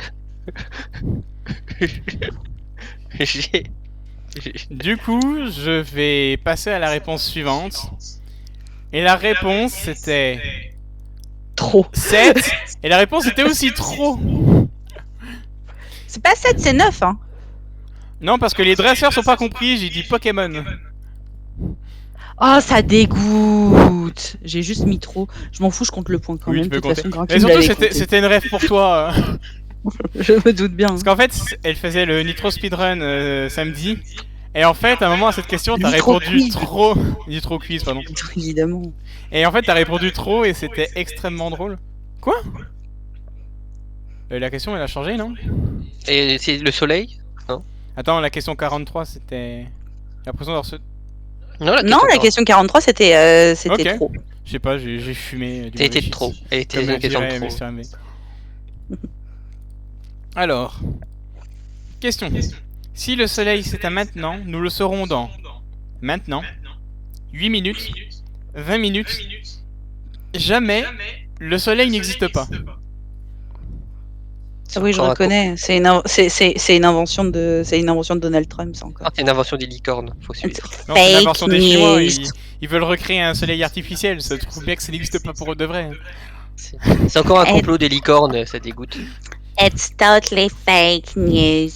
Du coup, je vais passer à la réponse suivante. Et la réponse c'était... Trop. 7. Et la réponse était aussi trop. C'est pas 7, c'est 9, hein. Non, parce que les dresseurs sont pas compris, j'ai dit Pokémon. Oh, ça dégoûte. J'ai juste mis trop. Je m'en fous, je compte le point quand Oui, même. tu peux De toute façon, compter. Grinky Mais surtout, l'avait c'était compté. c'était une rêve pour toi. Je me doute bien. Parce qu'en fait, elle faisait le Nitro Speedrun samedi. Et en fait, à un moment à cette question, t'as Nitro répondu Quiz. trop. Nitro Quiz, pardon. Évidemment. Et en fait, t'as répondu trop et c'était extrêmement drôle. Quoi? La question, elle a changé, non? Et c'est le soleil? Attends, la question 43, c'était... J'ai l'impression d'avoir ce... Non, Non, la question 43, c'était Ok. trop. Je sais pas, j'ai fumé. du T'as été mauvais de trop. shit. Elle était Comme une question dirait de trop. Mr. MV. Alors, question. Si le soleil s'éteint maintenant, nous le saurons dans maintenant, 8 minutes, 20 minutes, jamais, le soleil n'existe pas. Ah oui, je Encore un reconnais. C'est une invention de Donald Trump, ça encore. Ah, c'est une invention des licornes, faut suivre. Non, c'est Fake l'invention des Chinois, news. ils veulent recréer un soleil artificiel, ça trouve bien que ça n'existe pas pour eux de vrai. C'est encore un complot des licornes, ça dégoûte. It's totally fake news.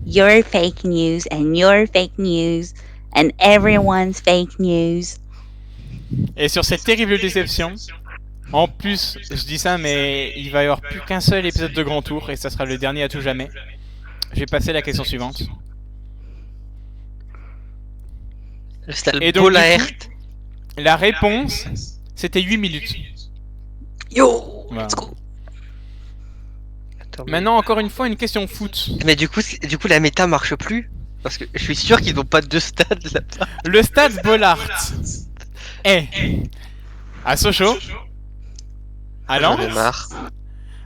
You're fake news and you're fake news and everyone's fake news. Et sur cette terrible déception, en plus, je dis ça, mais il va y avoir plus qu'un seul épisode de Grand Tour, et ça sera le dernier à tout jamais. Je vais passer à la question suivante. Le stade Et donc, Bolaert. La réponse, c'était 8 minutes. Yo, Voilà. let's go. Attends, Maintenant, encore une fois, une question foot. mais du coup, la méta marche plus. Parce que je suis sûr qu'ils n'ont pas deux stades là-bas. Le stade Bollard est à Sochaux, à J'en ai Lens, marre.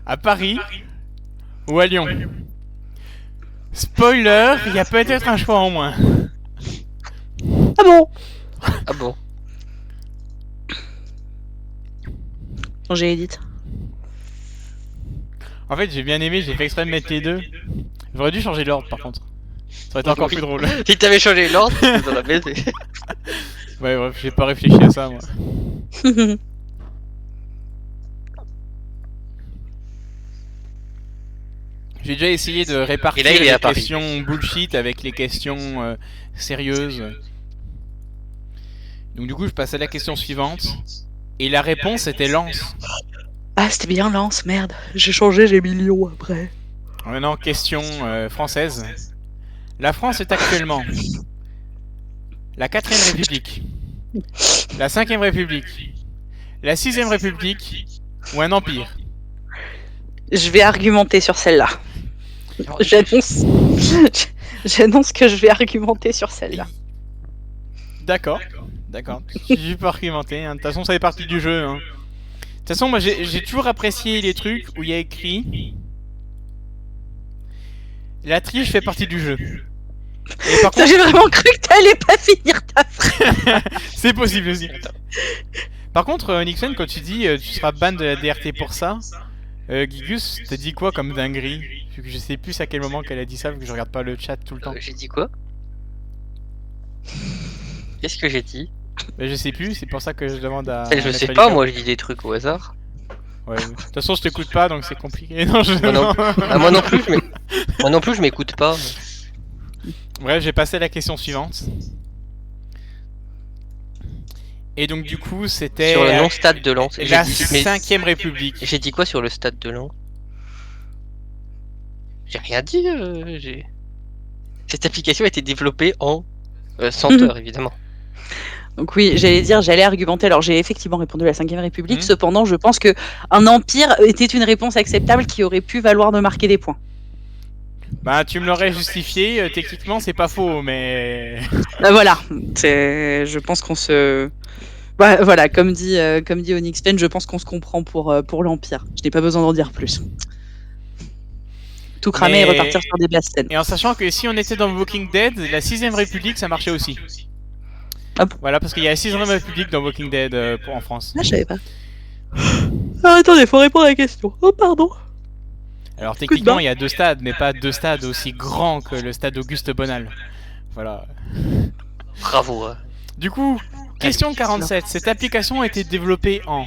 à Paris ou à Lyon. Spoiler, il y a peut-être un choix en moins. Ah bon? Ah bon? changer Edith. En fait, j'ai bien aimé, j'ai fait exprès de mettre les deux. J'aurais dû changer l'ordre par contre. Ça aurait été encore Oui. plus drôle. Si t'avais changé l'ordre, tu aurais baisé. Ouais, bref, j'ai pas réfléchi à ça moi. J'ai déjà essayé de répartir Et là, il est à les Paris. questions bullshit avec les questions sérieuses. Donc du coup, je passe à la question suivante. Et la réponse était Lance. Ah, c'était bien Lance, merde. J'ai changé, j'ai mis Lyon après. Maintenant, question française. La France est actuellement la 4ème République, la 5ème République, la 6ème République ou un empire. Je vais argumenter sur celle-là. J'annonce. J'annonce que je vais argumenter sur celle-là. D'accord, d'accord. Tu peux argumenter. Hein. De toute façon, ça fait partie du jeu. Hein. De toute façon, moi, j'ai toujours apprécié les trucs où il y a écrit la triche fait partie du jeu. Et par Ça, contre, j'ai vraiment cru que t'allais pas finir ta phrase. c'est possible aussi. Par contre, Nixon, quand tu dis tu seras ban de la DRT pour ça, Gigus, t'as dit quoi comme dinguerie? Vu que je sais plus à quel moment qu'elle a dit ça, vu que je regarde pas le chat tout le temps. J'ai dit quoi? Qu'est-ce que j'ai dit? Mais je sais plus, c'est pour ça que je demande à. Je Maître sais Lucas. pas, moi je dis des trucs au hasard. Ouais. De toute façon, je t'écoute pas, donc c'est compliqué. Non, je... Moi non, Ah, moi non plus, je m'écoute pas. Bref, j'ai passé à la question suivante. Et donc, du coup, c'était. Sur le non-stade de Lens. J'ai La dit, mais 5ème République. j'ai dit quoi sur le stade de Lens? J'ai rien dit. Cette application a été développée en 100 heures, évidemment. Donc oui, j'allais argumenter. Alors j'ai effectivement répondu à la 5ème République. Mhm. Cependant, je pense que un empire était une réponse acceptable qui aurait pu valoir de marquer des points. Bah, tu me l'aurais justifié. Techniquement, c'est pas faux, mais. Voilà. Je pense qu'on se. Bah, voilà, comme dit Onyx Pen, je pense qu'on se comprend pour l'empire. Je n'ai pas besoin d'en dire plus. Tout cramer et Mais- repartir sur des basses Et en sachant que si on était dans Walking Dead, la 6ème République, ça marchait aussi. Ah bon. Voilà, parce qu'il y a la 6ème République dans Walking Dead en France. Ah, je savais pas. Ah, attendez, faut répondre à la question. Oh, pardon. Alors de techniquement, barre. il y a 2 stades, mais pas 2 stades aussi grands que le stade Auguste Bonal. Voilà. Bravo. Du coup, question 47. Cette application a été développée en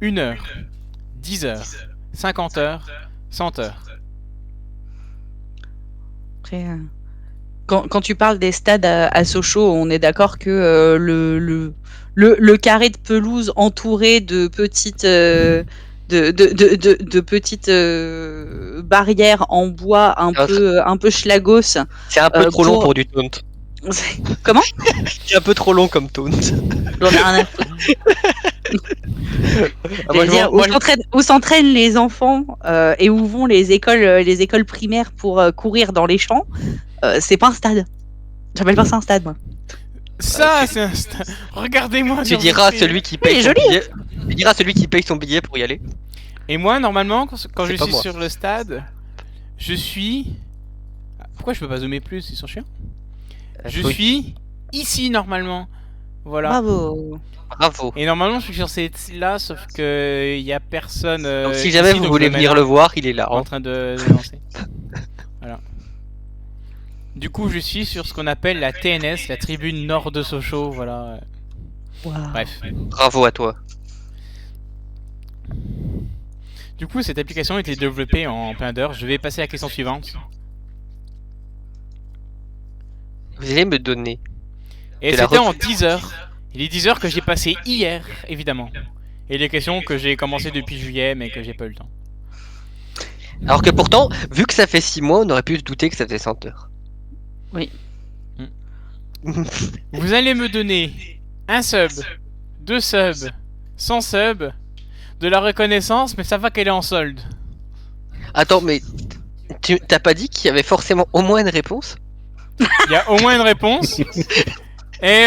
1 heure, 10 heures, 50 heures, 100 heures. Après, quand tu parles des stades à Sochaux, on est d'accord que le carré de pelouse entouré de petites de petites barrières en bois un peu schlagos. C'est un peu trop long pour- pour du taunt. Comment? C'est un peu trop long comme taunt. J'en ai rien à foutre. Ah, moi, J'allais dire, moi, où s'entraînent les enfants et où vont les écoles primaires pour courir dans les champs, c'est pas un stade. J'appelle pas ça un stade, moi. Ça, c'est un stade. Regardez-moi. tu sur diras à votre- celui qui il est paye son joli. billet. Tu diras à celui qui paye son billet pour y aller. Et moi, normalement, quand je C'est pas suis moi. sur le stade, je suis. Pourquoi je peux pas zoomer plus? Ils sont chiants. Je Oui. suis ici normalement. Voilà. Bravo. Bravo. Et normalement, je suis sur cette là, sauf que il y a personne. Donc si jamais ici, vous donc voulez je vais venir mettre le voir, il est là. en hein. train de lancer. Voilà. Du coup, je suis sur ce qu'on appelle la TNS, la tribune nord de Sochaux. Voilà. Wow. Bref. Bravo à toi. Du coup, cette application a été développée en plein d'heures. Je vais passer à la question suivante. Vous allez me donner. Et C'est la c'était en 10 heures. Et les 10 heures que j'ai passées hier, évidemment. Et les questions que j'ai commencé depuis juillet, mais que j'ai pas eu le temps. Alors que pourtant, vu que ça fait 6 mois, on aurait pu se douter que ça faisait 100 heures. Oui. Vous allez me donner un sub, 2 subs, 100 subs, de la reconnaissance, mais ça va qu'elle est en solde. Attends, mais tu t'as pas dit qu'il y avait forcément au moins une réponse? Il y a au moins une réponse. Et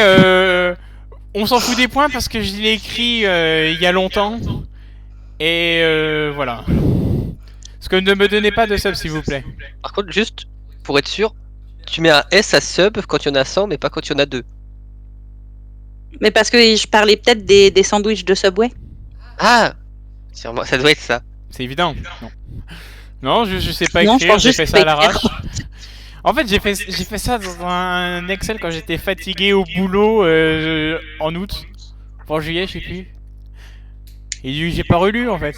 on s'en fout des points parce que je l'ai écrit il y a longtemps. Et voilà. Parce que ne me donnez pas de sub, s'il vous plaît. Par contre, juste pour être sûr, tu mets un S à sub quand il y en a 100, mais pas quand il y en a 2. Mais parce que je parlais peut-être des sandwichs de Subway. Ah Sûrement, ça doit être ça. C'est évident. Non. Non, je sais pas Non, je écrire, pense j'ai juste fait que ça à c'est l'arrache. En fait, j'ai fait ça dans un Excel quand j'étais fatigué au boulot en août. Pour juillet, je sais plus. Et j'ai pas relu en fait.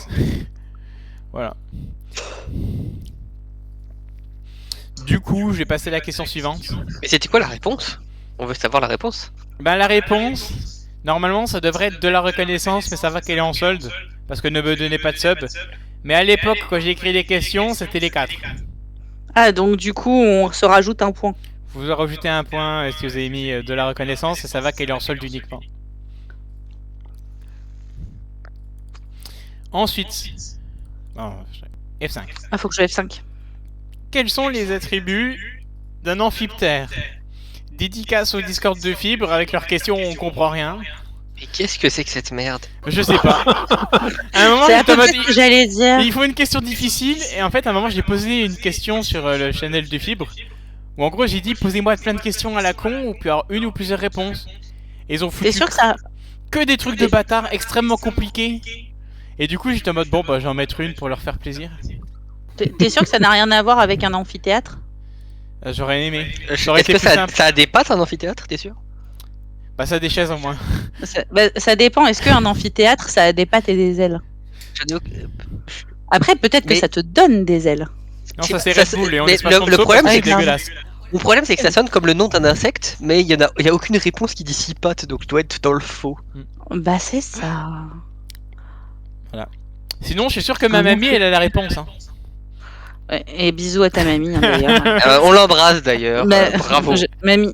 Voilà. Du coup, je vais passer à la question suivante. Mais c'était quoi la réponse? On veut savoir la réponse. Ben la réponse, normalement ça devrait être de la reconnaissance, mais ça va qu'elle est en solde, parce que ne me donnez pas de sub. Mais à l'époque, quand j'ai écrit les questions, c'était les 4. Ah, donc du coup, on se rajoute un point. Vous rajoutez un point si vous avez mis de la reconnaissance, et ça va qu'elle est en solde uniquement. Ensuite, oh, F5. Ah, faut que je F5. Quels sont les attributs d'un amphiptère? Dédicace au Discord de Fibre, avec leurs questions on comprend rien. Mais qu'est-ce que c'est que cette merde? Je sais pas. À un moment, C'est à j'étais en peu mode, près ce que j'allais dire. il faut une question difficile, et en fait, à un moment, j'ai posé une question sur le channel de Fibre, où en gros, j'ai dit, posez-moi plein de questions à la con, ou puis avoir une ou plusieurs réponses. Et ils ont T'es foutu sûr que ça. que des trucs de bâtard extrêmement compliqués. Et du coup, j'étais en mode, bon, bah, je vais en mettre une pour leur faire plaisir. T'es sûr que ça n'a rien à voir avec un amphithéâtre? J'aurais aimé. Ça aurait Est-ce été que plus simple. ça a des pattes un amphithéâtre, t'es sûr? Bah, ça a des chaises en moins. Ça dépend. Est-ce qu'un amphithéâtre, ça a des pattes et des ailes? J'en ai aucun- Après, peut-être que Mais- ça te donne des ailes. Non, ça c'est Ça, Red Bull, et on mais laisse pas le Sanso problème, parce c'est que que- dégueulasse. Mon problème, c'est que ça sonne comme le nom d'un insecte, mais il y a aucune réponse qui dit 6 pattes, donc je dois être dans le faux. Bah, c'est ça. Sinon, je suis sûr que ma Comment mamie, elle a la réponse. Hein. Ouais, et bisous à ta mamie, hein, d'ailleurs. On l'embrasse d'ailleurs, Bah, bravo.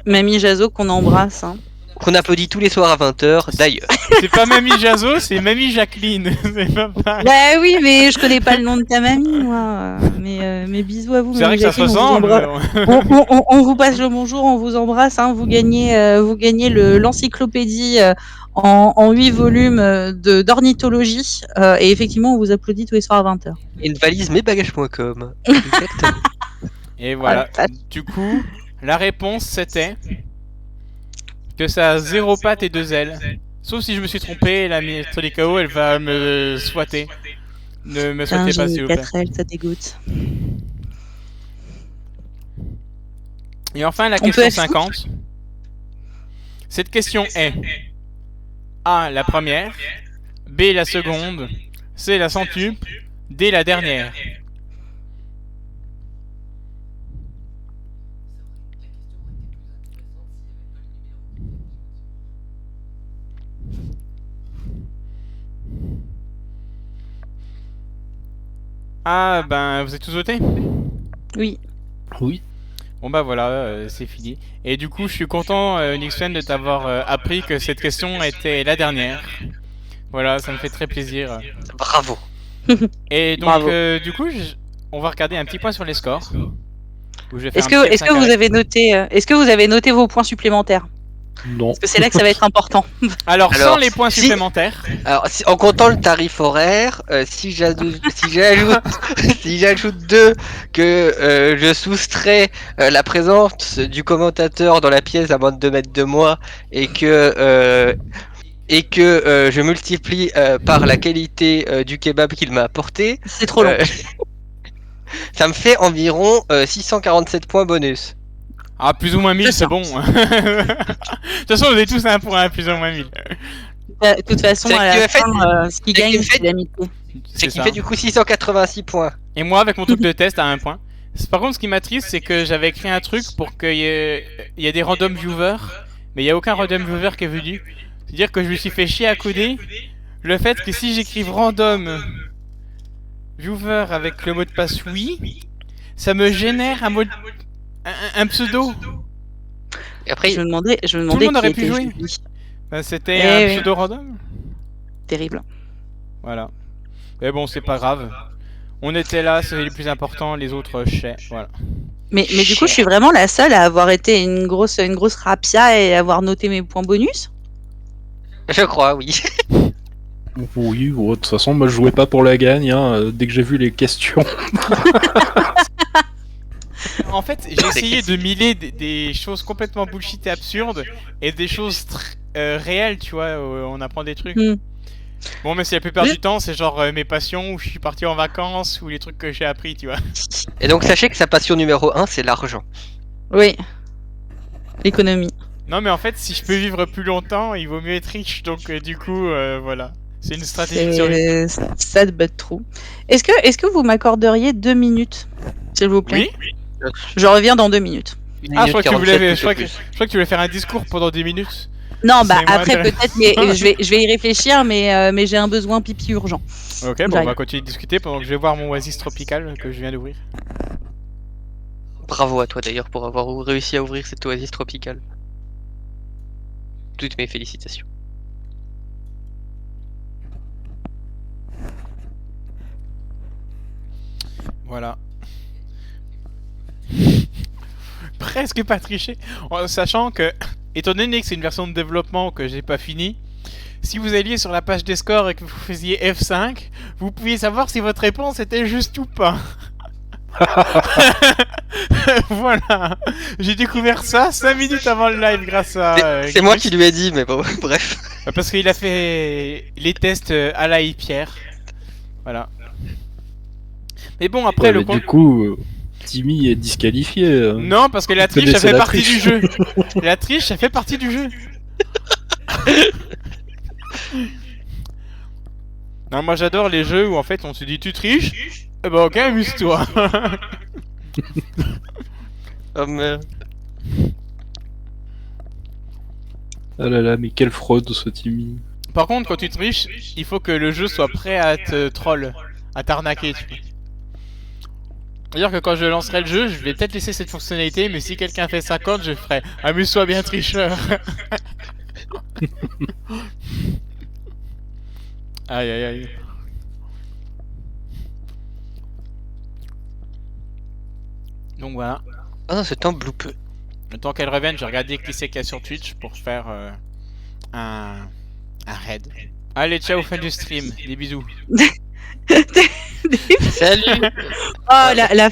Mamie Jazo qu'on embrasse. Hein. Qu'on applaudit tous les soirs à 20h, d'ailleurs. C'est pas mamie Jazo, c'est mamie Jacqueline. C'est pas pareil. Bah oui, mais je connais pas le nom de ta mamie, moi. Mais bisous à vous. C'est vrai mamie que ça se Jacqueline, on vous ressemble. embrasse. On vous passe le bonjour, on vous embrasse. Hein. Vous gagnez l'encyclopédie en 8 volumes d'ornithologie. Et effectivement, on vous applaudit tous les soirs à 20h. Et une valise mesbagages.com. Exactement. Et voilà. Ah, Du coup, la réponse c'était que ça a 0 pattes et 2 ailes. Sauf si je me suis trompé, la ministre des KO, elle va me swatter. Ne me Putain, swattez pas, j'ai s'il mis vous plaît. 4 ailes, ça dégoûte. Et enfin, la On question peut F5? 50. Cette question est A, la première, B, la seconde, C, la centuple, D, la dernière. Ah, ben, vous êtes tous votés? Oui. Oui. Bon bah voilà, c'est fini. Et du coup, je suis content, Nixon, de t'avoir appris que cette question était la dernière. Voilà, ça me fait très plaisir. Bravo. Et donc, Bravo. du coup, on va regarder un petit point sur les scores. Où je vais faire Est-ce un petit que F5 vous avez noté vos points supplémentaires? Non. Parce que c'est là que ça va être important. Alors, sans Alors, les points si- supplémentaires, Alors, en comptant le tarif horaire, si j'ajoute si j'ajoute 2 que je soustrais la présence du commentateur dans la pièce à moins de 2 mètres de moi et que je multiplie par la qualité du kebab qu'il m'a apporté, C'est trop long. ça me fait environ 647 points bonus. ah, plus ou moins 1000, C'est c'est ça. bon. De toute façon, vous avez tous un point, plus ou moins 1000. De toute façon, C'est à qui la me fait- fin, ce qui c'est qui gagne, me fait- c'est l'amitié. C'est qui ça. fait du coup 686 points. Et moi, avec mon truc de test, à 1 point. Par contre, ce qui m'attriste, c'est que j'avais écrit un truc pour qu'il y ait des random viewers, mais il n'y a aucun random viewer qui est venu. C'est-à-dire que je me suis fait chier à coder le fait que si j'écrive random viewer avec le mot de passe oui, ça me génère un mot un pseudo. Et après, Je me demandais Tout le qui monde aurait était pu jouer. Julie. C'était Eh un oui. pseudo random. Terrible. Voilà. Mais bon, c'est pas grave. On était là, c'est le plus important, les autres chais. Voilà. Mais du coup, je suis vraiment la seule à avoir été une grosse rapia et avoir noté mes points bonus. je crois, oui. Oui, bon, de toute façon, moi je jouais pas pour la gagne. Hein. Dès que j'ai vu les questions, En fait, j'ai essayé de mêler des choses complètement bullshit et absurdes et des choses réelles, tu vois, où on apprend des trucs. Hmm. Bon, mais si la plupart du temps, c'est genre mes passions, où je suis parti en vacances, ou les trucs que j'ai appris, tu vois. Et donc sachez que sa passion numéro 1, c'est l'argent. Oui. L'économie. Non, mais en fait, si je peux vivre plus longtemps, il vaut mieux être riche, donc du coup, voilà. C'est une stratégie de survie. C'est sad but true. Est-ce que vous m'accorderiez 2 minutes, s'il vous plaît? Oui. Je reviens dans 2 minutes. Ah, je crois que tu voulais, je crois plus. que tu voulais faire un discours pendant 10 minutes. Non, bah C'est moins après intéressant. peut-être, mais je vais y réfléchir, mais j'ai un besoin pipi urgent. Ok, bon, on J'arrive. va continuer de discuter pendant que je vais voir mon oasis tropical que je viens d'ouvrir. Bravo à toi d'ailleurs pour avoir réussi à ouvrir cette oasis tropicale. Toutes mes félicitations. Voilà. Presque pas triché. En sachant que, étant donné que c'est une version de développement que j'ai pas fini, si vous alliez sur la page des scores et que vous faisiez F5, vous pouviez savoir si votre réponse était juste ou pas. Voilà. J'ai découvert ça 5 minutes avant le live grâce à... C'est moi Chris. qui lui ai dit, mais bon, bref. Parce qu'il a fait les tests à la Pierre. Voilà. Mais bon, après, Ouais, le mais compte... du coup, Timmy est disqualifié. Non, parce que la Vous triche, ça connaissez fait la partie triche. du jeu. La triche, ça fait partie du jeu. Non, moi j'adore les jeux où en fait on se dit tu triches. Eh ben ok, amuse-toi. Oh merde. Ah là là, mais quelle fraude ce Timmy. Par contre, quand tu triches, il faut que le jeu soit prêt à te troll, à t'arnaquer. Tu vois. C'est-à-dire que quand je lancerai le jeu, je vais peut-être laisser cette fonctionnalité, mais si quelqu'un fait 50, je ferai amuse-toi bien, tricheur. Aïe aïe aïe. Donc voilà. Ah non, c'est un blooper. Le temps qu'elle revienne, je vais regarder qui c'est qu'il y a sur Twitch pour faire un raid. Allez, ciao, fin du stream. Des bisous. Salut. Oh, la